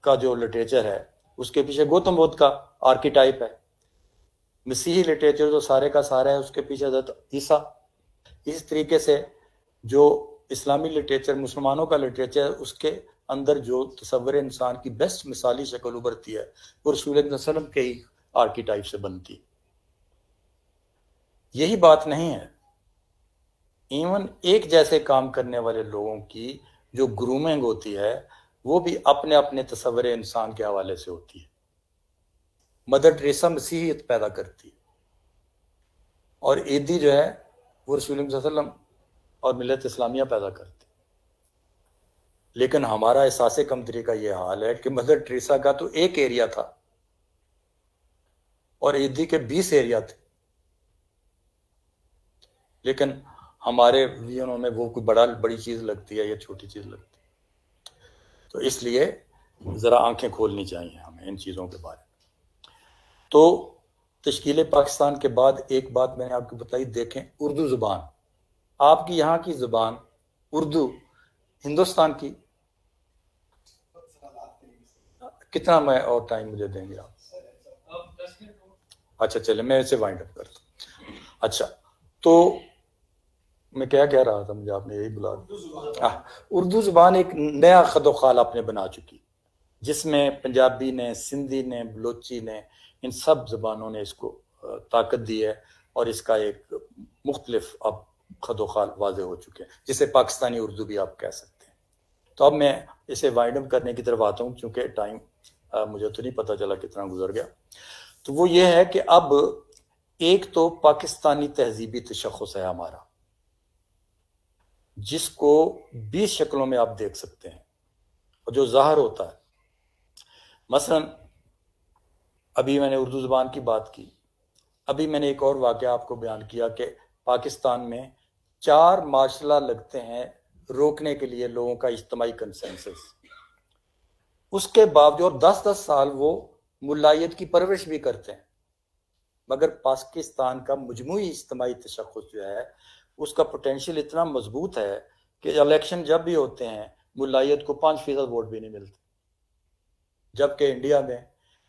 کا جو لٹریچر ہے اس کے پیچھے گوتم بدھ کا آرکیٹائپ ہے. مسیحی لٹریچر جو سارے کا سارا ہے اس کے پیچھے حضرت عیسیٰ. اس طریقے سے جو اسلامی لٹریچر، مسلمانوں کا لٹریچر، اس کے اندر جو تصور انسان کی بیسٹ مثالی شکل ابھرتی ہے وہ رسول اللہ صلی اللہ علیہ وسلم کے ہی آرکیٹائپ سے بنتی. یہی بات نہیں ہے، ایون ایک جیسے کام کرنے والے لوگوں کی جو گرومنگ ہوتی ہے وہ بھی اپنے اپنے تصور انسان کے حوالے سے ہوتی ہے. مدر ٹریسا مسیحیت پیدا کرتی ہے، اور عیدی جو ہے وہ رسول اللہ صلی اللہ علیہ وسلم اور ملت اسلامیہ پیدا کرتی. لیکن ہمارا احساس کمتری کا یہ حال ہے کہ مدر ٹریسا کا تو ایک ایریا تھا اور عیدی کے 20 ایریا تھے، لیکن ہمارے ویژنوں میں وہ کوئی بڑی چیز لگتی ہے یا چھوٹی چیز لگتی ہے. تو اس لیے ذرا آنکھیں کھولنی چاہیے ہمیں ان چیزوں کے بارے میں. تو تشکیل پاکستان کے بعد ایک بات میں نے آپ کو بتائی، دیکھیں اردو زبان، آپ کی یہاں کی زبان اردو، ہندوستان کی کتنا میں اور ٹائم مجھے دیں گے آپ؟ اچھا چلے میں اسے وائنڈ اپ کرتا ہوں. اچھا تو میں کیا کہہ رہا تھا، مجھے آپ نے یہی بلا دیا. اردو زبان ایک نیا خد و خال آپ نے بنا چکی، جس میں پنجابی نے، سندھی نے، بلوچی نے، ان سب زبانوں نے اس کو طاقت دی ہے، اور اس کا ایک مختلف اب خد و خال واضح ہو چکے ہیں، جسے پاکستانی اردو بھی آپ کہہ سکتے ہیں. تو اب میں اسے وائنڈ اپ کرنے کی طرف آتا ہوں، چونکہ ٹائم مجھے تو نہیں پتہ چلا کتنا گزر گیا. تو وہ یہ ہے کہ اب ایک تو پاکستانی تہذیبی تشخص ہے ہمارا، جس کو 20 شکلوں میں آپ دیکھ سکتے ہیں اور جو ظاہر ہوتا ہے. مثلا ابھی میں نے اردو زبان کی بات کی، ابھی میں نے ایک اور واقعہ آپ کو بیان کیا کہ پاکستان میں 4 مارشل لا لگتے ہیں روکنے کے لیے لوگوں کا اجتماعی کنسنسس. اس کے باوجود 10-10 سال وہ ملائیت کی پرورش بھی کرتے ہیں، مگر پاکستان کا مجموعی اجتماعی تشخص جو ہے اس کا پوٹینشیل اتنا مضبوط ہے کہ الیکشن جب بھی ہوتے ہیں ملائیت کو 5% ووٹ بھی نہیں ملتے، جبکہ انڈیا میں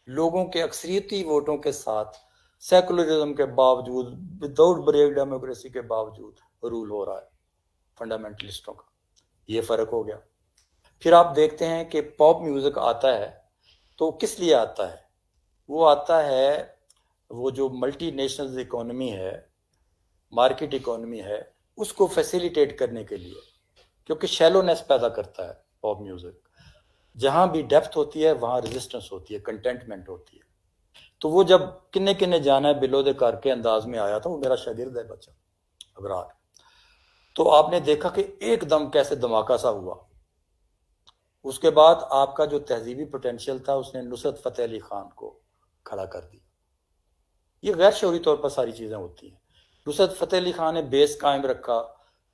لوگوں کے اکثریتی ووٹوں کے ساتھ سیکولرزم کے باوجود، وداؤٹ بریک ڈیموکریسی کے باوجود رول ہو رہا ہے فنڈامنٹلسٹوں کا. یہ فرق ہو گیا. پھر آپ دیکھتے ہیں کہ پاپ میوزک آتا ہے تو کس لیے آتا ہے؟ وہ آتا ہے وہ جو ملٹی نیشنل اکانومی ہے، مارکیٹ اکانومی ہے، اس کو فیسیلیٹیٹ کرنے کے لیے، کیونکہ شیلونیس پیدا کرتا ہے پاپ میوزک. جہاں بھی ڈیپتھ ہوتی ہے وہاں ریزسٹنس ہوتی ہے، کنٹینٹمنٹ ہوتی ہے. تو وہ جب کنے جانا ہے بلو دے کر کے انداز میں آیا تھا، وہ میرا شاگرد ہے بچہ ابرار، تو آپ نے دیکھا کہ ایک دم کیسے دھماکہ سا ہوا. اس کے بعد آپ کا جو تہذیبی پوٹینشیل تھا اس نے نصرت فتح علی خان کو کھڑا کر دیا. یہ غیر شعوری طور پر ساری چیزیں ہوتی ہیں. نصرت فتح علی خان نے بیس قائم رکھا،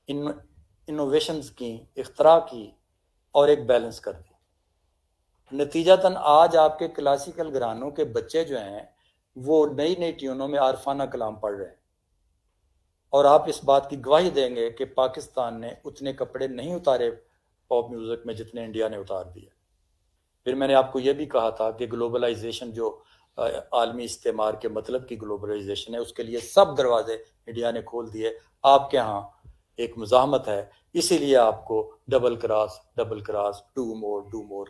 انوویشنز کی، اختراع کی، اور ایک بیلنس کر دی. نتیجتاً آج آپ کے کلاسیکل گھرانوں کے بچے جو ہیں وہ نئی نئی ٹیونوں میں عارفانہ کلام پڑھ رہے ہیں، اور آپ اس بات کی گواہی دیں گے کہ پاکستان نے اتنے کپڑے نہیں اتارے پاپ میوزک میں جتنے انڈیا نے اتار دیے. پھر میں نے آپ کو یہ بھی کہا تھا کہ گلوبلائزیشن جو عالمی استعمار کے مطلب کی گلوبلائزیشن ہے، اس کے لیے سب دروازے انڈیا نے کھول دیے. آپ کے ہاں ایک مزاحمت ہے، اسی لیے آپ کو ڈبل کراس، ڈو مور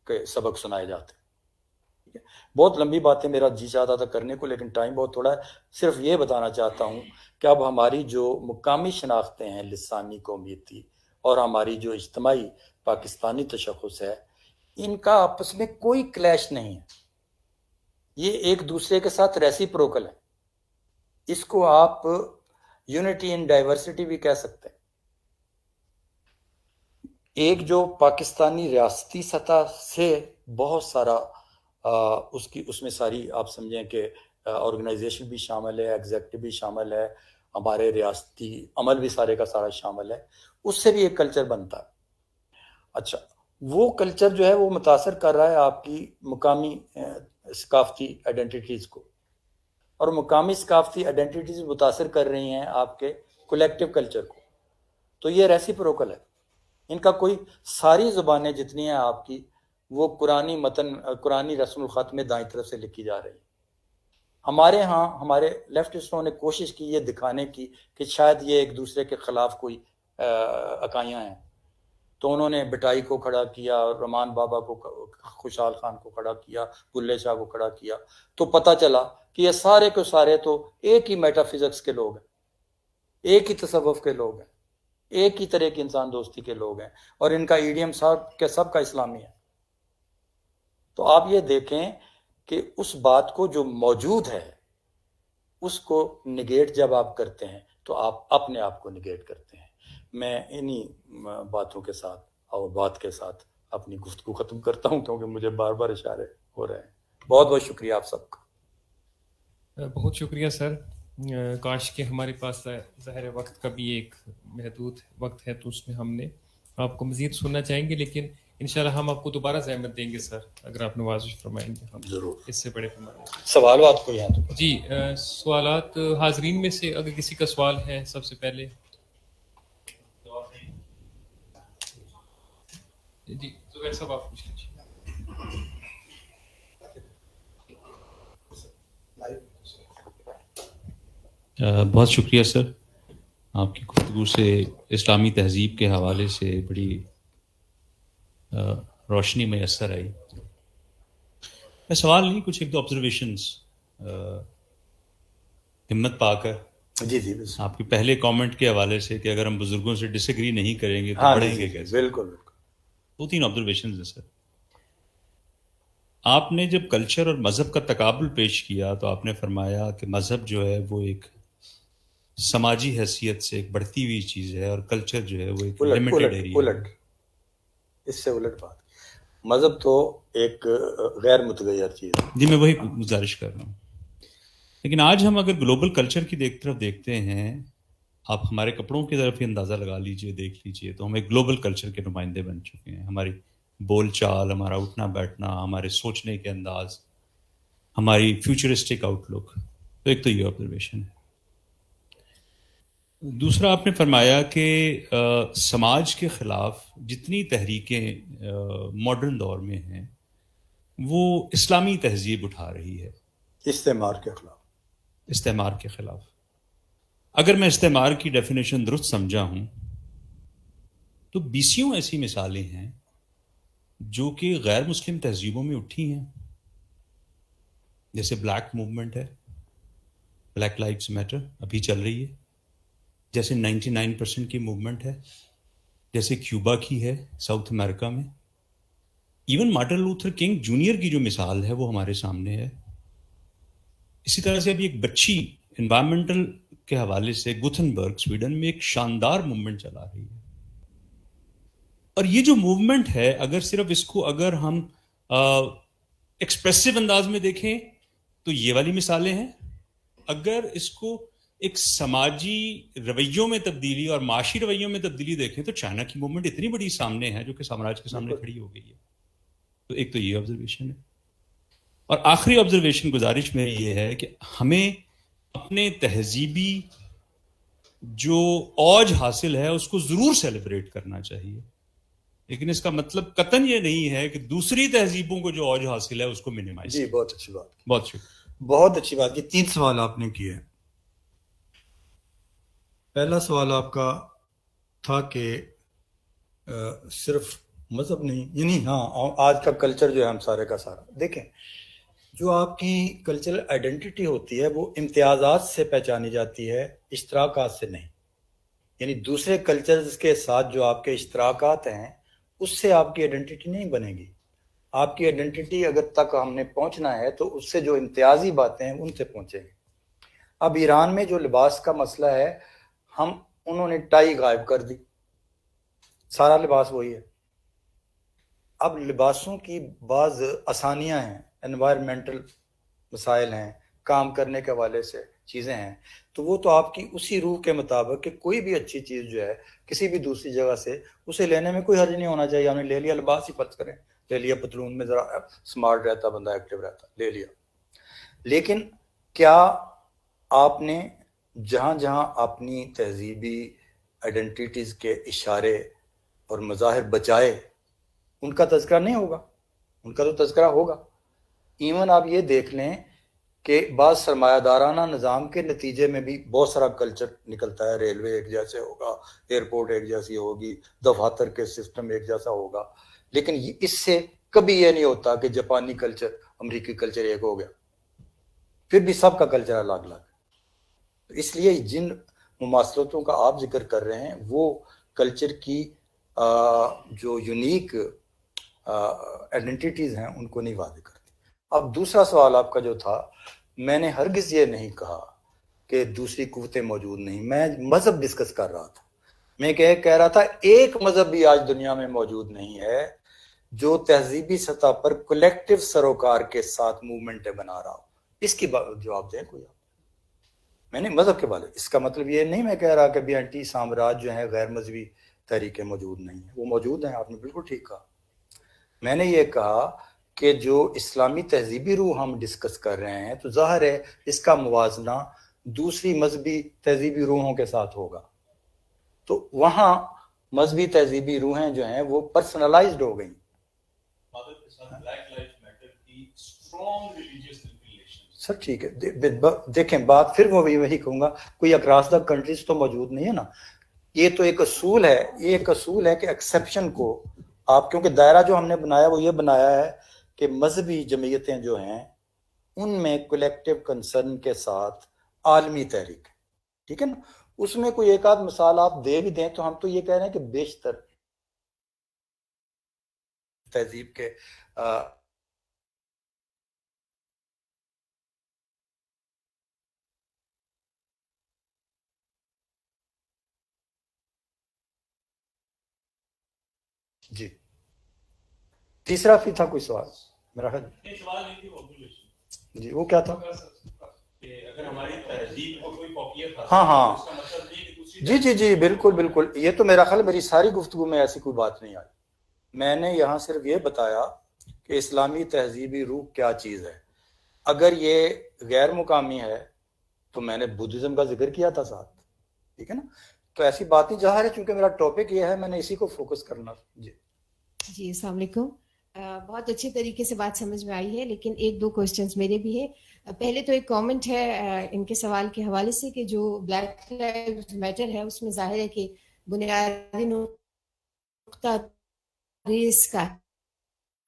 کے سبق سنائے جاتے ہیں. بہت لمبی باتیں میرا جی چاہتا تھا کرنے کو، لیکن ٹائم بہت تھوڑا ہے. صرف یہ بتانا چاہتا ہوں کہ اب ہماری جو مقامی شناختیں ہیں، لسانی، قومیتی، اور ہماری جو اجتماعی پاکستانی تشخص ہے، ان کا آپس میں کوئی کلیش نہیں ہے. یہ ایک دوسرے کے ساتھ ریسیپروکل ہے. اس کو آپ یونٹی ان ڈائیورسٹی بھی کہہ سکتے ہیں. ایک جو پاکستانی ریاستی سطح سے بہت سارا اس میں ساری آپ سمجھیں کہ آرگنائزیشن بھی شامل ہے، ایگزیکٹو بھی شامل ہے، ہمارے ریاستی عمل بھی سارے کا سارا شامل ہے، اس سے بھی ایک کلچر بنتا ہے. اچھا، وہ کلچر جو ہے وہ متاثر کر رہا ہے آپ کی مقامی ثقافتی آئیڈینٹیٹیز کو، اور مقامی ثقافتی آئیڈینٹیٹیز متاثر کر رہی ہیں آپ کے کولیکٹیو کلچر کو. تو یہ ریسیپروکل ہے. ان کا کوئی ساری زبانیں جتنی ہیں آپ کی وہ قرآنی متن، قرآنی رسم الخط میں دائیں طرف سے لکھی جا رہی ہیں. ہمارے ہاں ہمارے لیفٹسٹوں نے کوشش کی یہ دکھانے کی کہ شاید یہ ایک دوسرے کے خلاف کوئی اکائیاں ہیں. تو انہوں نے بٹائی کو کھڑا کیا، رحمان بابا کو، خوشحال خان کو کھڑا کیا، بلے شاہ کو کھڑا کیا. تو پتہ چلا کہ یہ سارے کے سارے تو ایک ہی میٹا فزکس کے لوگ ہیں، ایک ہی تصوف کے لوگ ہیں، ایک ہی طرح کی انسان دوستی کے لوگ ہیں، اور ان کا ایڈیم سب کا اسلامی ہے. تو آپ یہ دیکھیں کہ اس بات کو جو موجود ہے اس کو نگیٹ جب آپ کرتے ہیں تو آپ اپنے آپ کو نگیٹ کرتے ہیں. میں انہی باتوں کے ساتھ اور بات کے ساتھ اپنی گفتگو ختم کرتا ہوں، کیونکہ مجھے بار بار اشارے ہو رہے ہیں. بہت بہت شکریہ آپ سب کا. بہت شکریہ سر. کاش کہ ہمارے پاس ظاہر وقت کا بھی ایک محدود وقت ہے، تو اس میں ہم نے آپ کو مزید سننا چاہیں گے، لیکن انشاءاللہ ہم آپ کو دوبارہ زحمت دیں گے سر، اگر آپ نوازش فرمائیں گے. ہم ضرور. اس سے بڑے پیمانے سوالات کو یہاں تو جی سوالات حاضرین میں سے اگر کسی کا سوال ہے سب سے پہلے. جی زبیر صاحب آپ پوچھ لیجیے. بہت شکریہ سر، آپ کی گفتگو سے اسلامی تہذیب کے حوالے سے بڑی روشنی میسر آئی. میں سوال نہیں، کچھ ایک دو آبزرویشنس ہمت پا کر جی جی آپ کے پہلے کامنٹ کے حوالے سے کہ اگر ہم بزرگوں سے ڈس ایگری نہیں کریں گے تو ہاں بڑھیں گے کیسے. بالکل بالکل. 2-3 آبزرویشنز ہیں سر. آپ نے جب کلچر اور مذہب کا تقابل پیش کیا تو آپ نے فرمایا کہ مذہب جو ہے وہ ایک سماجی حیثیت سے ایک بڑھتی ہوئی چیز ہے اور کلچر جو ہے وہ ایک لمیٹڈ ایریا ہے. اس سے الٹ بات. مذہب تو ایک غیر متغیر چیز ہے. جی میں وہی گزارش کر رہا ہوں. لیکن آج ہم اگر گلوبل کلچر کی طرف دیکھتے ہیں، آپ ہمارے کپڑوں کی طرف ہی اندازہ لگا لیجئے، دیکھ لیجئے، تو ہم ایک گلوبل کلچر کے نمائندے بن چکے ہیں. ہماری بول چال، ہمارا اٹھنا بیٹھنا، ہمارے سوچنے کے انداز، ہماری فیوچرسٹک آؤٹ لک. تو ایک تو یہ آبزرویشن ہے. دوسرا آپ نے فرمایا کہ سماج کے خلاف جتنی تحریکیں ماڈرن دور میں ہیں وہ اسلامی تہذیب اٹھا رہی ہے استعمار کے خلاف. اگر میں استعمار کی ڈیفینیشن درست سمجھا ہوں تو 20 ایسی مثالیں ہیں جو کہ غیر مسلم تہذیبوں میں اٹھی ہیں. جیسے بلیک موومنٹ ہے، بلیک لائیوز میٹر ابھی چل رہی ہے. جیسے 99% کی موومنٹ ہے، جیسے کیوبا کی ہے ساؤتھ امریکہ میں. Even Martin Luther king junior کی جو مثال ہے وہ ہمارے سامنے ہے. اسی طرح سے ابھی ایک بچی انوائرمنٹل کے حوالے سے گوتھنبرگ سویڈن میں ایک شاندار موومنٹ چلا رہی ہے. اور یہ جو موومنٹ ہے اگر صرف اس کو اگر ہم ایکسپریسو انداز میں دیکھیں تو یہ والی مثالیں ہیں. اگر اس کو ایک سماجی رویوں میں تبدیلی اور معاشی رویوں میں تبدیلی دیکھیں تو چائنا کی موومنٹ اتنی بڑی سامنے ہے جو کہ سامراج کے سامنے کھڑی ہو گئی ہے. تو ایک تو یہ آبزرویشن ہے. اور آخری آبزرویشن گزارش میں یہ ہے کہ ہمیں اپنے تہذیبی جو اوج حاصل ہے اس کو ضرور سیلیبریٹ کرنا چاہیے، لیکن اس کا مطلب قطعاً یہ نہیں ہے کہ دوسری تہذیبوں کو جو اوج حاصل ہے اس کو منیمائز. جی بہت اچھی بات. بہت شکریہ. بہت اچھی بات. یہ 3 سوال آپ نے کیے. پہلا سوال آپ کا تھا کہ صرف مذہب نہیں، یعنی ہاں آج کا کلچر جو ہے ہم سارے کا سارا دیکھیں، جو آپ کی کلچرل آئیڈینٹی ہوتی ہے وہ امتیازات سے پہچانی جاتی ہے، اشتراکات سے نہیں. یعنی دوسرے کلچرز کے ساتھ جو آپ کے اشتراکات ہیں اس سے آپ کی آئیڈینٹی نہیں بنے گی. آپ کی آئیڈینٹی اگر تک ہم نے پہنچنا ہے تو اس سے جو امتیازی باتیں ہیں ان سے پہنچیں گے. اب ایران میں جو لباس کا مسئلہ ہے، انہوں نے ٹائی غائب کر دی، سارا لباس وہی ہے. اب لباسوں کی بعض آسانیاں ہیں، انوائرمنٹل مسائل ہیں، کام کرنے کے حوالے سے چیزیں ہیں، تو وہ تو آپ کی اسی روح کے مطابق کہ کوئی بھی اچھی چیز جو ہے کسی بھی دوسری جگہ سے اسے لینے میں کوئی حرج نہیں ہونا چاہیے. ہم نے لے لیا لباس ہی فرض کریں لے لیا پتلون میں ذرا سمارٹ رہتا بندہ, ایکٹیو رہتا, لے لیا. لیکن کیا آپ نے جہاں جہاں اپنی تہذیبی آئیڈینٹیٹیز کے اشارے اور مظاہر بچائے ان کا تذکرہ نہیں ہوگا؟ ان کا تو تذکرہ ہوگا. ایون آپ یہ دیکھ لیں کہ بعض سرمایہ دارانہ نظام کے نتیجے میں بھی بہت سارا کلچر نکلتا ہے. ریلوے ایک جیسے ہوگا, ایئرپورٹ ایک جیسی ہوگی, دفاتر کے سسٹم ایک جیسا ہوگا, لیکن اس سے کبھی یہ نہیں ہوتا کہ جاپانی کلچر امریکی کلچر ایک ہو گیا. پھر بھی سب کا کلچر الگ الگ. اس لیے جن مماثلتوں کا آپ ذکر کر رہے ہیں وہ کلچر کی جو یونیک آئیڈینٹیٹیز ہیں ان کو نہیں واضح کرتی. اب دوسرا سوال آپ کا جو تھا, میں نے ہرگز یہ نہیں کہا کہ دوسری قوتیں موجود نہیں, میں مذہب ڈسکس کر رہا تھا. میں کہہ رہا تھا ایک مذہب بھی آج دنیا میں موجود نہیں ہے جو تہذیبی سطح پر کولیکٹیو سروکار کے ساتھ موومنٹ بنا رہا ہو. اس کی جواب دیں کوئی آپ. میں نے مذہب کے بارے, اس کا مطلب یہ نہیں میں کہہ رہا کہ بھی اینٹی سامراج جو ہیں غیر مذہبی تحریکیں موجود نہیں ہیں, وہ موجود ہیں, آپ نے بالکل ٹھیک کہا. میں نے یہ کہا کہ جو اسلامی تہذیبی روح ہم ڈسکس کر رہے ہیں تو ظاہر ہے اس کا موازنہ دوسری مذہبی تہذیبی روحوں کے ساتھ ہوگا. تو وہاں مذہبی تہذیبی روحیں جو ہیں وہ پرسنلائزڈ ہو گئیں. سر ٹھیک ہے, دیکھیں بات پھر وہ وہی کہوں گا, کوئی اکراس دا کنٹریز تو موجود نہیں ہے نا. یہ تو ایک اصول ہے, یہ ایک اصول ہے کہ ایکسیپشن کو آپ, کیونکہ دائرہ جو ہم نے بنایا وہ یہ بنایا ہے کہ مذہبی جمعیتیں جو ہیں ان میں کولیکٹیو کنسرن کے ساتھ عالمی تحریک, ٹھیک ہے نا. اس میں کوئی ایک آدھ مثال آپ دے بھی دیں تو ہم تو یہ کہہ رہے ہیں کہ بیشتر تہذیب کے جی. تیسرا بھی تھا کوئی سوال میرا خیال, جی وہ کیا تھا؟ ہاں ہاں جی بالکل بالکل. یہ تو میرا خیال میری ساری گفتگو میں ایسی کوئی بات نہیں آئی. میں نے یہاں صرف یہ بتایا کہ اسلامی تہذیبی روح کیا چیز ہے. اگر یہ غیر مقامی ہے تو میں نے بدھزم کا ذکر کیا تھا ساتھ, ٹھیک ہے نا. تو ایسی بات نہیں, جہاں ہے چونکہ میرا ٹاپک یہ ہے میں نے اسی کو فوکس کرنا. جی السلام علیکم. بہت اچھے طریقے سے بات سمجھ میں آئی ہے, لیکن ایک دو کوشچنس میرے بھی ہیں. پہلے تو ایک کامنٹ ہے ان کے سوال کے حوالے سے کہ جو بلیک لائیوز میٹر ہے اس میں ظاہر ہے کہ بنیادی نقطہ ریس کا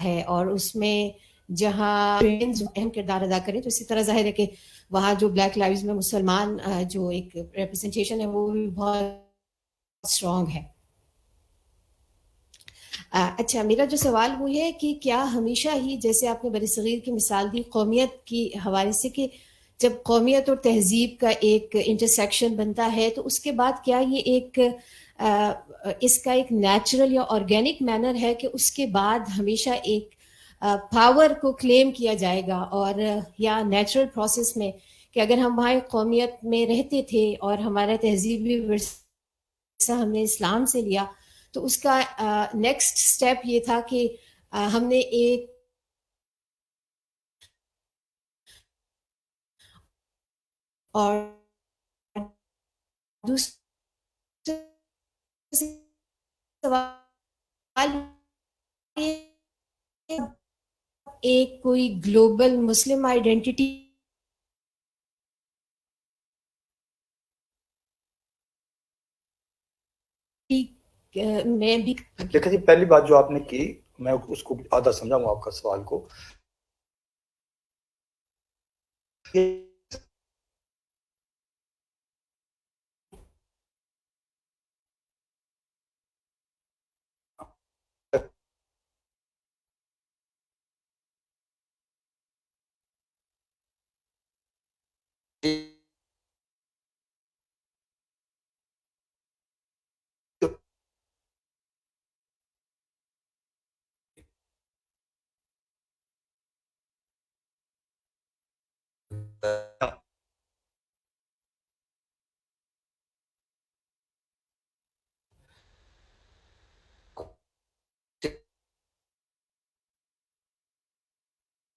ہے, اور اس میں جہاں اہم کردار ادا کریں تو اسی طرح ظاہر ہے کہ وہاں جو بلیک لائیوز میں مسلمان جو ایک ریپرزنٹیشن ہے وہ بھی بہت اسٹرانگ ہے. اچھا, میرا جو سوال وہ ہے کہ کیا ہمیشہ ہی, جیسے آپ نے برصغیر کی مثال دی قومیت کی حوالے سے, کہ جب قومیت اور تہذیب کا ایک انٹرسیکشن بنتا ہے تو اس کے بعد کیا یہ ایک اس کا ایک نیچرل یا آرگینک مینر ہے کہ اس کے بعد ہمیشہ ایک پاور کو کلیم کیا جائے گا, اور یا نیچرل پروسیس میں کہ اگر ہم وہاں ایک قومیت میں رہتے تھے اور ہمارا تہذیبی ورثہ ہم نے اسلام سے لیا تو اس کا نیکسٹ سٹیپ یہ تھا کہ ہم نے ایک اور دوسرا سوال ایک کوئی گلوبل مسلم آئیڈینٹی میں بھی. دیکھیں جی, پہلی بات جو آپ نے کی میں اس کو آدھا سمجھاؤں گا آپ کا سوال کو.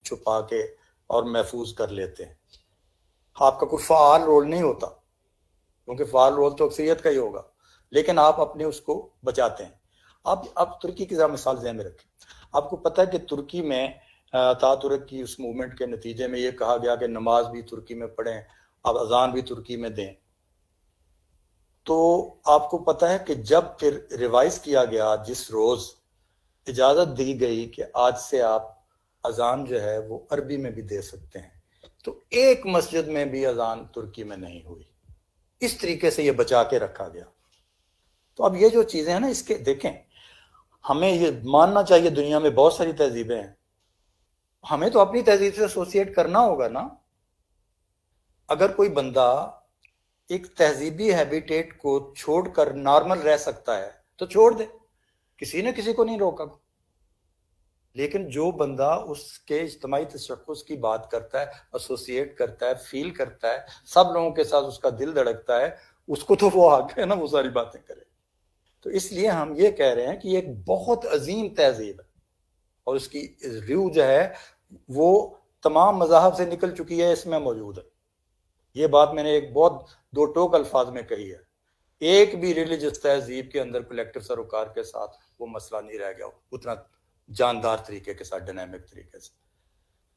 چھپا کے اور محفوظ کر لیتے ہیں. آپ کا کوئی فعال رول نہیں ہوتا، کیونکہ فعال رول تو اکثریت کا ہی ہوگا، لیکن آپ اپنے اس کو بچاتے ہیں. اب ترکی کی ذرا مثال ذہن میں رکھیں. آپ کو پتہ ہے کہ ترکی میں تاترک کی اس موومنٹ کے نتیجے میں یہ کہا گیا کہ نماز بھی ترکی میں پڑھیں، اب اذان بھی ترکی میں دیں. تو آپ کو پتہ ہے کہ جب پھر ریوائز کیا گیا، جس روز اجازت دی گئی کہ آج سے آپ اذان جو ہے وہ عربی میں بھی دے سکتے ہیں، تو ایک مسجد میں بھی اذان ترکی میں نہیں ہوئی. اس طریقے سے یہ بچا کے رکھا گیا. تو اب یہ جو چیزیں ہیں نا، اس کے دیکھیں، ہمیں یہ ماننا چاہیے دنیا میں بہت ساری تہذیبیں ہیں، ہمیں تو اپنی تہذیب سے ایسوسیٹ کرنا ہوگا نا. اگر کوئی بندہ ایک تہذیبی ہیبیٹیٹ کو چھوڑ کر نارمل رہ سکتا ہے تو چھوڑ دے، کسی نے کسی کو نہیں روکا. لیکن جو بندہ اس کے اجتماعی تشخص کی بات کرتا ہے، ایسوسیٹ کرتا ہے، فیل کرتا ہے، سب لوگوں کے ساتھ اس کا دل دھڑکتا ہے، اس کو تو وہ حق ہے نا وہ ساری باتیں کرے. تو اس لیے ہم یہ کہہ رہے ہیں کہ یہ ایک بہت عظیم تہذیب ہے، اور اس کی روح جو ہے وہ تمام مذاہب سے نکل چکی ہے، اس میں موجود ہے. یہ بات میں نے ایک بہت دو ٹوک الفاظ میں کہی ہے. ایک بھی ریلیجس تہذیب کے اندر کلیکٹو سروکار کے ساتھ وہ مسئلہ نہیں رہ گیا اتنا جاندار طریقے کے ساتھ، ڈائنامک طریقے سے.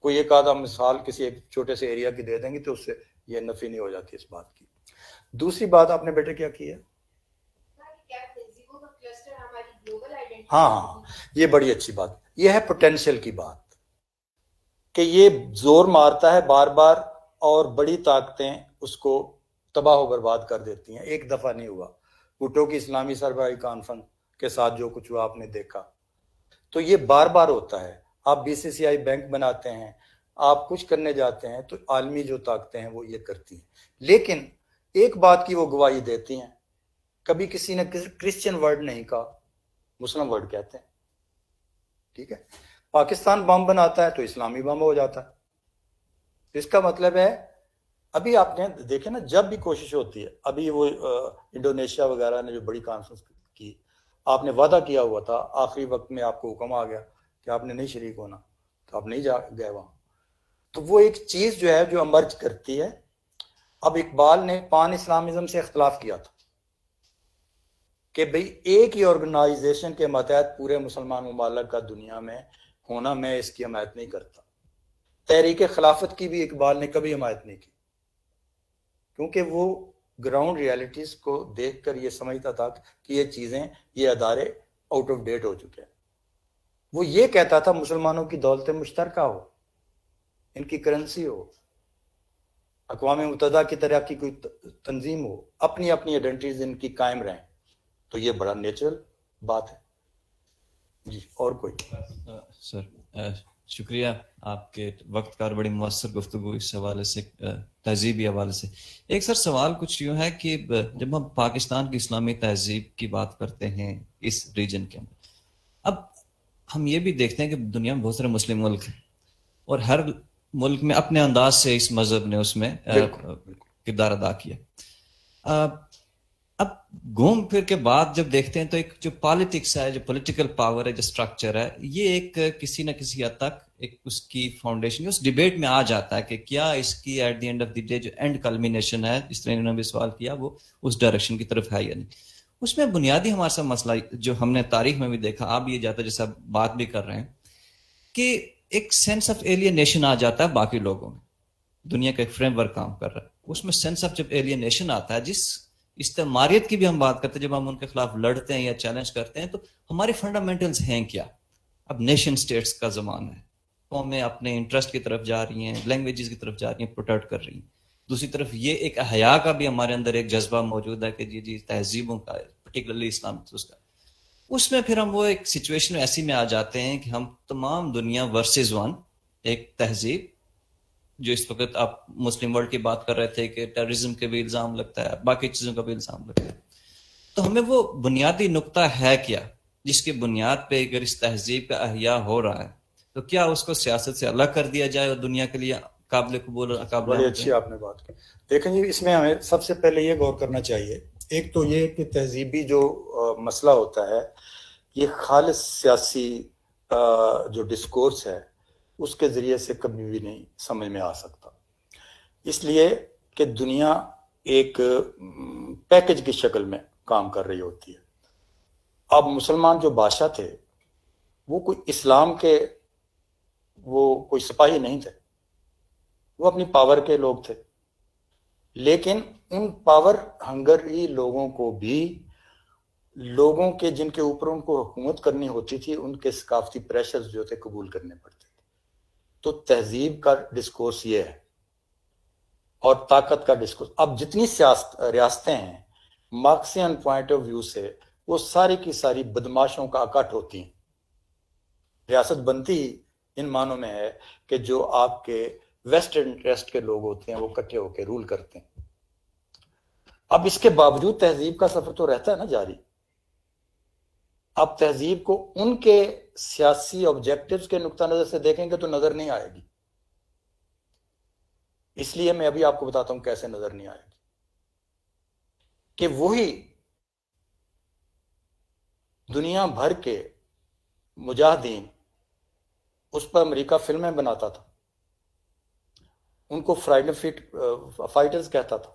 کوئی ایک آدھا مثال کسی ایک چھوٹے سے ایریا کی دے دیں گے تو اس سے یہ نفی نہیں ہو جاتی اس بات کی. دوسری بات آپ نے بیٹے کیا کی ہے؟ ہاں، یہ بڑی اچھی بات. یہ ہے پوٹینشیل کی بات، کہ یہ زور مارتا ہے بار بار اور بڑی طاقتیں اس کو تباہ و برباد کر دیتی ہیں. ایک دفعہ نہیں ہوا، بھٹو کی اسلامی سربراہی کانفرنس کے ساتھ جو کچھ ہوا آپ نے دیکھا. تو یہ بار بار ہوتا ہے. آپ B C C I bank بناتے ہیں، آپ کچھ کرنے جاتے ہیں تو عالمی جو طاقتیں ہیں وہ یہ کرتی ہیں. لیکن ایک بات کی وہ گواہی دیتی ہیں، کبھی کسی نے کرسچن ورڈ نہیں کہا، مسلم ورڈ کہتے ہیں. ٹھیک ہے، پاکستان بم بناتا ہے تو اسلامی بم ہو جاتا ہے. اس کا مطلب ہے ابھی آپ نے دیکھیں نا، جب بھی کوشش ہوتی ہے، ابھی وہ انڈونیشیا وغیرہ نے جو بڑی کانفرنس کی، آپ نے وعدہ کیا ہوا تھا، آخری وقت میں آپ کو حکم آ گیا کہ آپ نے نہیں شریک ہونا، تو آپ نہیں گئے وہاں. تو وہ ایک چیز جو ہے جو امرج کرتی ہے. اب اقبال نے پان اسلامزم سے اختلاف کیا تھا کہ بھئی ایک ہی آرگنائزیشن کے ماتحت پورے مسلمان ممالک کا دنیا میں ہونا، میں اس کی حمایت نہیں کرتا. تحریک خلافت کی بھی اقبال نے کبھی حمایت نہیں کی، کیونکہ وہ گراؤنڈ ریالٹیز کو دیکھ کر یہ سمجھتا تھا کہ یہ چیزیں، یہ ادارے آؤٹ آف ڈیٹ ہو چکے ہیں. وہ یہ کہتا تھا مسلمانوں کی دولت مشترکہ ہو، ان کی کرنسی ہو، اقوام متحدہ کی طرح کی کوئی تنظیم ہو، اپنی اپنی آئیڈینٹیز ان کی قائم رہیں. تو یہ بڑا نیچرل بات ہے. جی اور کوئی؟ سر شکریہ آپ کے وقت کا، اور بڑی مؤثر گفتگو اس حوالے سے، تہذیبی حوالے سے. ایک سر سوال کچھ یوں ہے کہ جب ہم پاکستان کی اسلامی تہذیب کی بات کرتے ہیں اس ریجن کے اندر، اب ہم یہ بھی دیکھتے ہیں کہ دنیا میں بہت سارے مسلم ملک ہیں، اور ہر ملک میں اپنے انداز سے اس مذہب نے اس میں کردار ادا کیا. اب گھوم پھر کے بعد جب دیکھتے ہیں تو ایک جو پالیٹکس ہے، جو پولیٹیکل پاور ہے، جو سٹرکچر ہے، یہ ایک کسی نہ کسی حد تک ایک اس کی فاؤنڈیشن اس ڈیبیٹ میں آ جاتا ہے کہ کیا اس کی at the end of the day جو اینڈ کلمینیشن ہے، جس طرح انہوں نے بھی سوال کیا، وہ اس ڈائریکشن کی طرف ہے یا نہیں. اس میں بنیادی ہمارا سا مسئلہ جو ہم نے تاریخ میں بھی دیکھا، آپ یہ جاتا جیسا بات بھی کر رہے ہیں، کہ ایک سینس آف ایلینیشن آ جاتا ہے باقی لوگوں میں. دنیا کا ایک فریم ورک کام کر رہا ہے، اس میں سینس آف جب ایلینیشن آتا ہے، جس استعماریت کی بھی ہم بات کرتے ہیں، جب ہم ان کے خلاف لڑتے ہیں یا چیلنج کرتے ہیں، تو ہمارے فنڈامنٹلز ہیں کیا؟ اب نیشن سٹیٹس کا زمانہ ہے، قومیں اپنے انٹرسٹ کی طرف جا رہی ہیں، لینگویجز کی طرف جا رہی ہیں، پروٹیکٹ کر رہی ہیں. دوسری طرف یہ ایک احیا کا بھی ہمارے اندر ایک جذبہ موجود ہے کہ جی تہذیبوں کا، پرٹیکولرلی اسلام کا. اس میں پھر ہم وہ ایک سچویشن ایسی میں آ جاتے ہیں کہ ہم تمام دنیا ورسز ون، ایک تہذیب جو اس وقت آپ مسلم ورلڈ کی بات کر رہے تھے کہ ٹیررزم کے بھی الزام لگتا ہے، باقی چیزوں کا بھی الزام لگتا ہے. تو ہمیں وہ بنیادی نقطہ ہے کیا جس کی بنیاد پہ اگر اس تہذیب کا احیاء ہو رہا ہے، تو کیا اس کو سیاست سے الگ کر دیا جائے اور دنیا کے لیے قابل قبول قابل؟ بڑی اچھی آپ نے بات کی. دیکھیں جی، اس میں ہمیں سب سے پہلے یہ غور کرنا چاہیے، ایک تو یہ کہ تہذیبی جو مسئلہ ہوتا ہے، یہ خالص سیاسی جو ڈسکورس ہے، اس کے ذریعے سے کبھی بھی نہیں سمجھ میں آ سکتا، اس لیے کہ دنیا ایک پیکج کی شکل میں کام کر رہی ہوتی ہے. اب مسلمان جو بادشاہ تھے وہ کوئی اسلام کے وہ کوئی سپاہی نہیں تھے، وہ اپنی پاور کے لوگ تھے، لیکن ان پاور ہنگری لوگوں کو بھی لوگوں کے جن کے اوپر ان کو حکومت کرنی ہوتی تھی ان کے ثقافتی پریشرز جو تھے قبول کرنے پڑتے تھے. تو تہذیب کا ڈسکورس یہ ہے اور طاقت کا ڈسکورس. اب جتنی ریاستیں ہیں مارکسین پوائنٹ آف ویو سے وہ ساری کی ساری بدماشوں کا اکٹھ ہوتی ہیں. ریاست بنتی ان معنوں میں ہے کہ جو آپ کے ویسٹرن انٹرسٹ کے لوگ ہوتے ہیں وہ اکٹھے ہو کے رول کرتے ہیں. اب اس کے باوجود تہذیب کا سفر تو رہتا ہے نا جاری. اب تہذیب کو ان کے سیاسی آبجیکٹیوز کے نقطہ نظر سے دیکھیں گے تو نظر نہیں آئے گی. اس لیے میں ابھی آپ کو بتاتا ہوں کیسے نظر نہیں آئے گی کہ وہی دنیا بھر کے مجاہدین اس پر امریکہ فلمیں بناتا تھا، ان کو فریڈم فائٹرز کہتا تھا.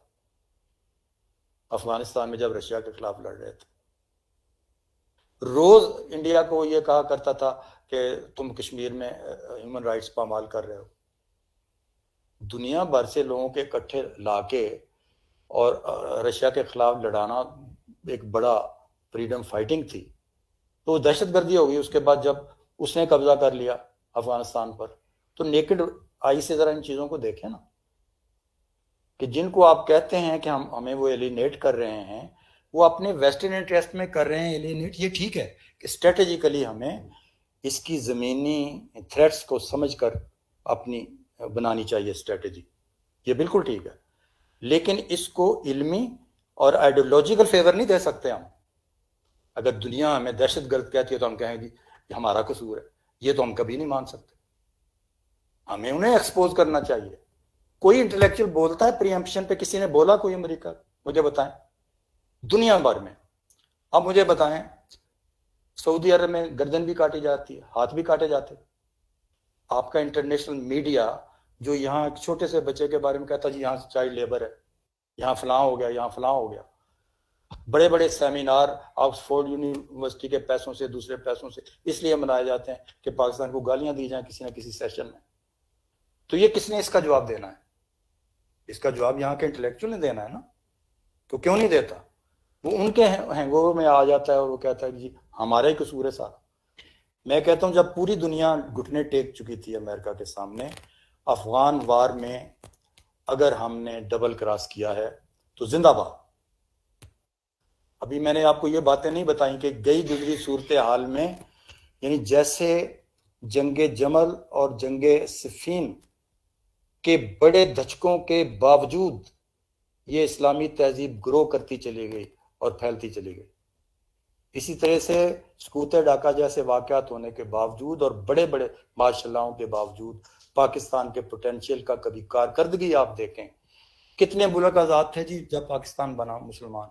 افغانستان میں جب رشیا کے خلاف لڑ رہے تھے روز انڈیا کو یہ کہا کرتا تھا کہ تم کشمیر میں ہیومن رائٹس پامال کر رہے ہو. دنیا بھر سے لوگوں کے اکٹھے لا کے اور رشیا کے خلاف لڑانا ایک بڑا فریڈم فائٹنگ تھی. تو دہشت گردی ہو گئی اس کے بعد جب اس نے قبضہ کر لیا افغانستان پر. تو نیکڈ آئی سے ذرا ان چیزوں کو دیکھیں نا کہ جن کو آپ کہتے ہیں کہ ہمیں وہ ایلینیٹ کر رہے ہیں وہ اپنے ویسٹرن انٹرسٹ میں کر رہے ہیں ایلینیٹ. یہ ٹھیک ہے کہ اسٹریٹجیکلی ہمیں اس کی زمینی تھریٹس کو سمجھ کر اپنی بنانی چاہیے اسٹریٹجی، یہ بالکل ٹھیک ہے، لیکن اس کو علمی اور آئیڈیولوجیکل فیور نہیں دے سکتے ہم. اگر دنیا ہمیں دہشت گرد کہتی ہے تو ہم کہیں گے یہ ہمارا قصور ہے، یہ تو ہم کبھی نہیں مان سکتے. ہمیں انہیں ایکسپوز کرنا چاہیے. کوئی انٹلیکچوئل بولتا ہے پری ایمپشن پہ، کسی نے بولا کوئی امریکہ؟ مجھے بتائیں دنیا بھر میں. اب مجھے بتائیں سعودی عرب میں گردن بھی کاٹی جاتی ہے، ہاتھ بھی کاٹے جاتے. آپ کا انٹرنیشنل میڈیا جو یہاں ایک چھوٹے سے بچے کے بارے میں کہتا جی یہاں چائلڈ لیبر ہے، یہاں فلاں ہو گیا، یہاں فلاں ہو گیا. بڑے بڑے سیمینار آکسفورڈ یونیورسٹی کے پیسوں سے دوسرے پیسوں سے اس لیے منائے جاتے ہیں کہ پاکستان کو گالیاں دی جائیں کسی نہ کسی سیشن میں. تو یہ کس نے اس کا جواب دینا ہے؟ اس کا جواب یہاں کے انٹلیکچوئل نے دینا ہے نا. تو کیوں نہیں دیتا؟ وہ ان کے ہینگ اوور میں آ جاتا ہے اور وہ کہتا ہے جی ہمارا ہی قصور ہے سارا. میں کہتا ہوں جب پوری دنیا گھٹنے ٹیک چکی تھی امریکہ کے سامنے افغان وار میں، اگر ہم نے ڈبل کراس کیا ہے تو زندہ باد. ابھی میں نے آپ کو یہ باتیں نہیں بتائیں کہ گئی گزری صورتحال میں یعنی جیسے جنگ جمل اور جنگ صفین کے بڑے دھچکوں کے باوجود یہ اسلامی تہذیب گرو کرتی چلی گئی اور پھیلتی چلی گئی. اسی طرح سے سکوت ڈاکہ جیسے واقعات ہونے کے باوجود اور بڑے بڑے ماشاءاللہوں کے باوجود پاکستان کے پوٹینشیل کا کبھی کارکردگی آپ دیکھیں. کتنے ملک آزاد تھے جی جب پاکستان بنا مسلمان؟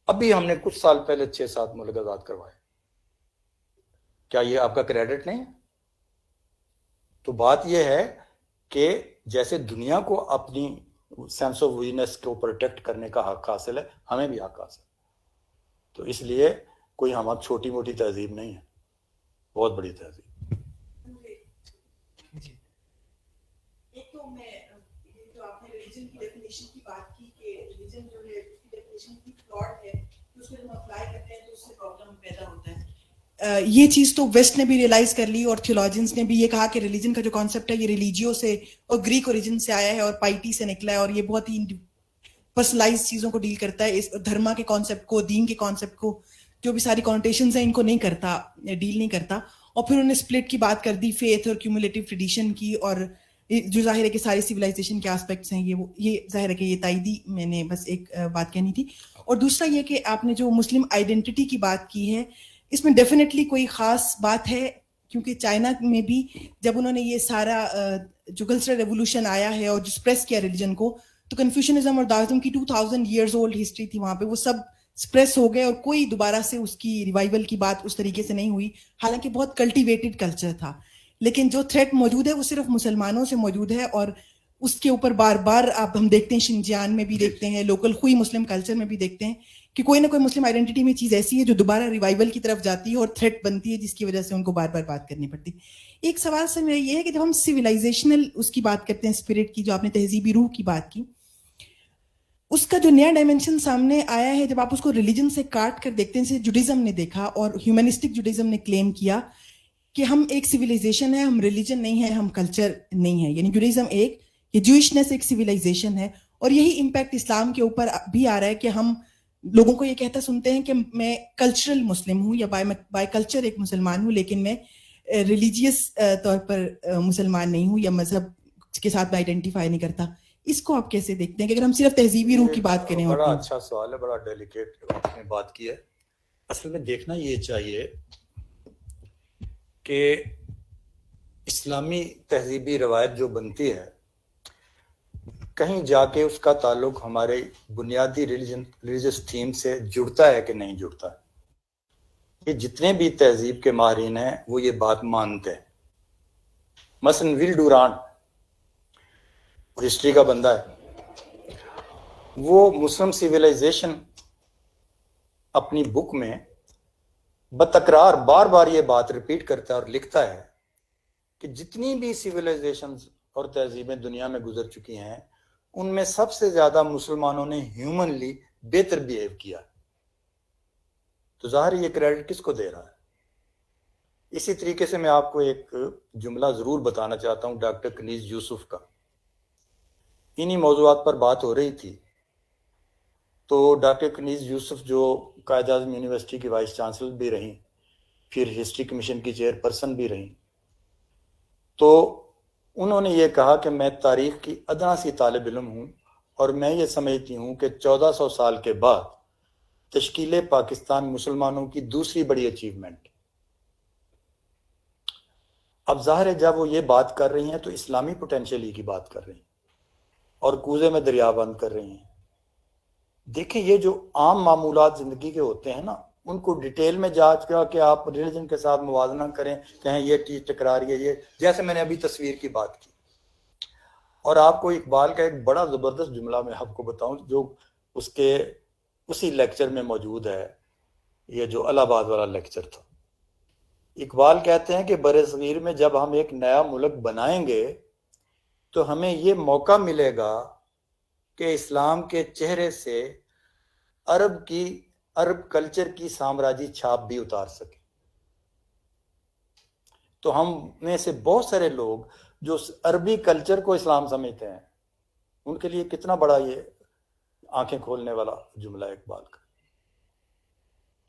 ابھی ہم نے کچھ سال پہلے 6-7 ملک آزاد کروائے. کیا یہ آپ کا کریڈٹ نہیں ہے؟ تو بات یہ ہے کہ جیسے دنیا کو اپنی سینس آف ویکنس کو پروٹیکٹ کرنے کا حق حاصل ہے، ہمیں بھی حق حاصل ہے. تو اس لیے کوئی ہم چھوٹی موٹی تہذیب نہیں ہے، بہت بڑی تہذیب. ایک تو میں جو آپ نے ریلیجن کی ڈیفینیشن کی بات کی کہ ریلیجن جو ہے اس کی ڈیفینیشن کی فلاڈ ہے، اس کو جب ہم اپلائی کرتے ہیں تو اس سے پرابلم پیدا ہوتا ہے. یہ چیز تو ویسٹ نے بھی ریئلائز کر لی اور تھیولوجنس نے بھی یہ کہا کہ ریلیجن کا جو کانسیپٹ ہے یہ ریلیجیو سے اور گریک اوریجن سے آیا ہے اور پائٹی سے نکلا ہے اور یہ بہت ہی پرسنلائز چیزوں کو ڈیل کرتا ہے. اس دھرما کے کانسیپٹ کو، دین کے کانسیپٹ کو، جو بھی ساری کانوٹیشنز ہیں ان کو نہیں کرتا، ڈیل نہیں کرتا. اور پھر انہوں نے اسپلٹ کی بات کر دی، فیتھ اور کیومولیٹو ٹریڈیشن کی، اور جو ظاہر ہے کہ ساری سویلائزیشن کے آسپیکٹس ہیں یہ ظاہر ہے کہ یہ تائیدی میں نے بس ایک بات کہنی تھی. اور دوسرا یہ کہ آپ نے جو مسلم آئیڈینٹی کی بات کی ہے اس میں ڈیفینیٹلی کوئی خاص بات ہے، کیونکہ چائنا میں بھی جب انہوں نے یہ سارا جو کلچرل ریولوشن آیا ہے اور جو سپریس کیا ریلیجن کو، تو کنفیوشنزم اور داوزم کی 2000 ایئرز اولڈ ہسٹری تھی وہاں پہ، وہ سب سپریس ہو گئے اور کوئی دوبارہ سے اس کی ریوائول کی بات اس طریقے سے نہیں ہوئی، حالانکہ بہت کلٹیویٹڈ کلچر تھا. لیکن جو تھریٹ موجود ہے وہ صرف مسلمانوں سے موجود ہے, اور اس کے اوپر بار بار آپ ہم دیکھتے ہیں شنجیان میں بھی دیکھتے ہیں, لوکل خوئی مسلم کلچر میں بھی دیکھتے ہیں کہ کوئی نہ کوئی مسلم آئیڈینٹی میں چیز ایسی ہے جو دوبارہ ریوائول کی طرف جاتی ہے اور تھریٹ بنتی ہے, جس کی وجہ سے ان کو بار بار بات کرنی پڑتی. ایک سوال سے میرا یہ ہے کہ جب ہم سویلائزیشنل اس کی بات کرتے ہیں, اسپرٹ کی, جو آپ نے تہذیبی روح کی بات کی, اس کا جو نیا ڈائمنشن سامنے آیا ہے جب آپ اس کو ریلیجن سے کاٹ کر دیکھتے ہیں, جیسے جوڈیزم نے دیکھا اور ہیومنسٹک جوڈیزم نے کلیم کیا کہ ہم ایک سویلائزیشن ہے, ہم ریلیجن نہیں ہے, ہم کلچر نہیں ہے. یعنی جوڈیزم ایک, یہ جوئشنس ایک سویلائزیشن ہے, اور یہی امپیکٹ اسلام کے اوپر بھی آ رہا ہے کہ ہم لوگوں کو یہ کہتا سنتے ہیں کہ میں کلچرل مسلم ہوں یا بائی کلچر ایک مسلمان ہوں, لیکن میں ریلیجیس طور پر مسلمان نہیں ہوں یا مذہب کے ساتھ میں آئیڈینٹیفائی نہیں کرتا. اس کو آپ کیسے دیکھتے ہیں کہ اگر ہم صرف تہذیبی روح کی بات کریں؟ بڑا اچھا سوال ہے, بڑا ڈیلیکیٹ آپ نے بات کی ہے. اصل میں دیکھنا یہ چاہیے کہ اسلامی تہذیبی روایت جو بنتی ہے کہیں جا کے اس کا تعلق ہمارے بنیادی ریلیجس تھیم سے جڑتا ہے کہ نہیں جڑتا ہے. یہ جتنے بھی تہذیب کے ماہرین ہیں وہ یہ بات مانتے ہیں. مثلا ول ڈورانٹ ہسٹری کا بندہ ہے, وہ مسلم سیویلائزیشن اپنی بک میں بتکرار بار بار یہ بات ریپیٹ کرتا ہے اور لکھتا ہے کہ جتنی بھی سیویلائزیشنز اور تہذیبیں دنیا میں گزر چکی ہیں ان میں سب سے زیادہ مسلمانوں نے ہیومنلی بہتر بیہیو کیا. تو ظاہر یہ کریڈٹ کس کو دے رہا ہے؟ اسی طریقے سے میں آپ کو ایک جملہ ضرور بتانا چاہتا ہوں ڈاکٹر کنیز یوسف کا. انہی موضوعات پر بات ہو رہی تھی تو ڈاکٹر کنیز یوسف جو قائد اعظم یونیورسٹی کی وائس چانسلر بھی رہیں, پھر ہسٹری کمیشن کی چیئر پرسن بھی رہیں, تو انہوں نے یہ کہا کہ میں تاریخ کی ادنا سی طالب علم ہوں اور میں یہ سمجھتی ہوں کہ 1400 سال کے بعد تشکیل پاکستان مسلمانوں کی دوسری بڑی اچیومنٹ. اب ظاہر ہے جب وہ یہ بات کر رہی ہیں تو اسلامی پوٹینشلی کی بات کر رہی ہیں اور کوزے میں دریا بند کر رہی ہیں. دیکھیں یہ جو عام معمولات زندگی کے ہوتے ہیں نا, ان کو ڈیٹیل میں جانچ کر کہ آپ ریلیجن کے ساتھ موازنہ کریں, کہیں یہ چیز ٹکرا رہی ہے, یہ جیسے میں نے ابھی تصویر کی بات کی. اور آپ کو اقبال کا ایک بڑا زبردست جملہ میں آپ کو بتاؤں جو اس کے اسی لیکچر میں موجود ہے, یہ جو الہ آباد والا لیکچر تھا. اقبال کہتے ہیں کہ برصغیر میں جب ہم ایک نیا ملک بنائیں گے تو ہمیں یہ موقع ملے گا کہ اسلام کے چہرے سے عرب کلچر کی سامراجی چھاپ بھی اتار سکے. تو ہم میں سے بہت سارے لوگ جو عربی کلچر کو اسلام سمجھتے ہیں, ان کے لیے کتنا بڑا یہ آنکھیں کھولنے والا جملہ ہے اقبال کا.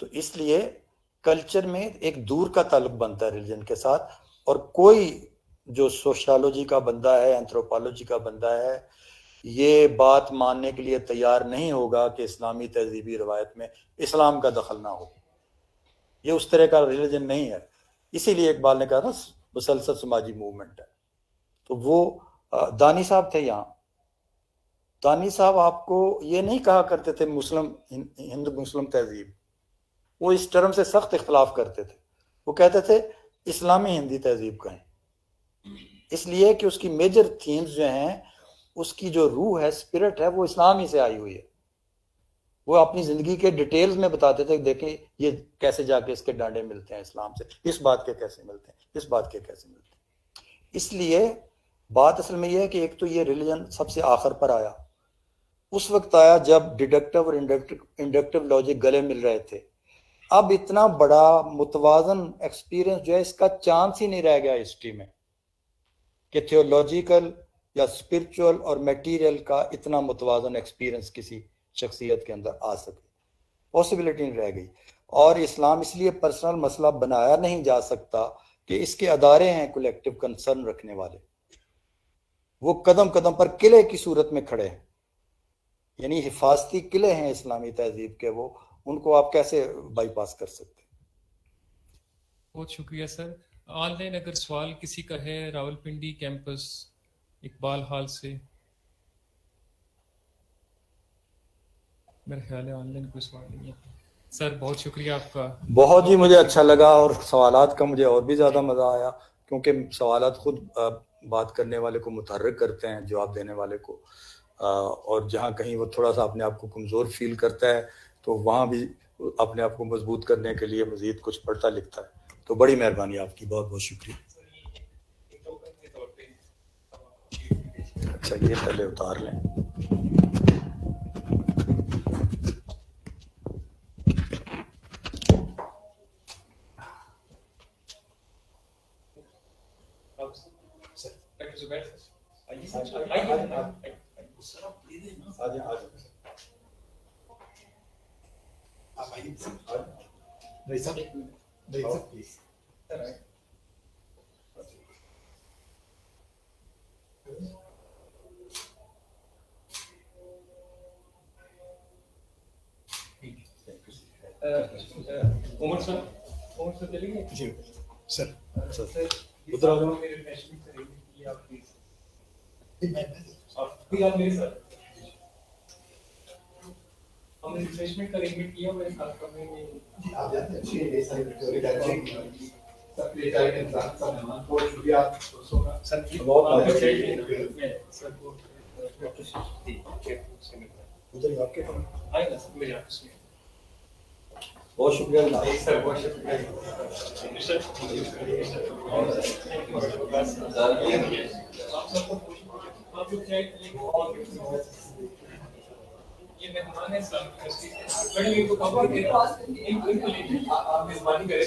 تو اس لیے کلچر میں ایک دور کا تعلق بنتا ہے ریلیجن کے ساتھ, اور کوئی جو سوشالوجی کا بندہ ہے, اینتھروپالوجی کا بندہ ہے, یہ بات ماننے کے لیے تیار نہیں ہوگا کہ اسلامی تہذیبی روایت میں اسلام کا دخل نہ ہو. یہ اس طرح کا ریلیجن نہیں ہے. اسی لیے اقبال نے کہا نا مسلسل سماجی موومنٹ ہے. تو وہ دانی صاحب تھے یہاں, دانی صاحب آپ کو یہ نہیں کہا کرتے تھے ہندو مسلم تہذیب, وہ اس ٹرم سے سخت اختلاف کرتے تھے. وہ کہتے تھے اسلامی ہندی تہذیب کہیں, اس لیے کہ اس کی میجر تھیمز جو ہیں, اس کی جو روح ہے, اسپرٹ ہے, وہ اسلام ہی سے آئی ہوئی ہے. وہ اپنی زندگی کے ڈیٹیلز میں بتاتے تھے کہ دیکھیں یہ کیسے جا کے اس کے ڈانڈے ملتے ہیں اسلام سے, اس بات کے کیسے ملتے ہیں, اس بات کے کیسے ملتے ہیں. اس لیے بات اصل میں یہ ہے کہ ایک تو یہ ریلیجن سب سے آخر پر آیا, اس وقت آیا جب ڈیڈکٹیو اور انڈکٹیو لاجک گلے مل رہے تھے. اب اتنا بڑا متوازن ایکسپیرینس جو ہے, اس کا چانس ہی نہیں رہ گیا ہسٹری میں کہ تھیولوجیکل یا اسپرچول اور میٹیریل کا اتنا متوازن ایکسپیرینس کسی شخصیت کے اندر آ سکے. پاسبلٹی نہیں رہ گئی. اور اسلام اس لیے پرسنل مسئلہ بنایا نہیں جا سکتا کہ اس کے ادارے ہیں کولیکٹیو کنسرن رکھنے والے, وہ قدم قدم پر قلعے کی صورت میں کھڑے ہیں, یعنی حفاظتی قلعے ہیں اسلامی تہذیب کے, وہ ان کو آپ کیسے بائی پاس کر سکتے ہیں. بہت شکریہ سر. آن لائن اگر سوال کسی کا ہے راولپنڈی کیمپس اقبال ہال سے, میرا خیال ہے آن لائن کوئی سوال نہیں ہے. سر بہت شکریہ آپ کا. بہت جی مجھے اچھا لگا, اور سوالات کا مجھے اور بھی زیادہ مزہ آیا. کیونکہ سوالات خود بات کرنے والے کو متحرک کرتے ہیں، جواب دینے والے کو، اور جہاں کہیں وہ تھوڑا سا اپنے آپ کو کمزور فیل کرتا ہے تو وہاں بھی اپنے آپ کو مضبوط کرنے کے لیے مزید کچھ پڑھتا لکھتا ہے. تو بڑی مہربانی آپ کی، بہت بہت شکریہ. اچھا یہ پہلے اتار لیں. عمر صاحب چلیں گے؟ جی سر. ادھر آ جاؤ. آپ میرے ساتھ ہم نے ریفریشمنٹ کا ارینجمنٹ کیا میرے ساتھ کمرے میں. آپ جاتے ہیں بہت شکریہ. سر بہت شکریہ. یہ مہمان ہے آپ میزبانی کریں.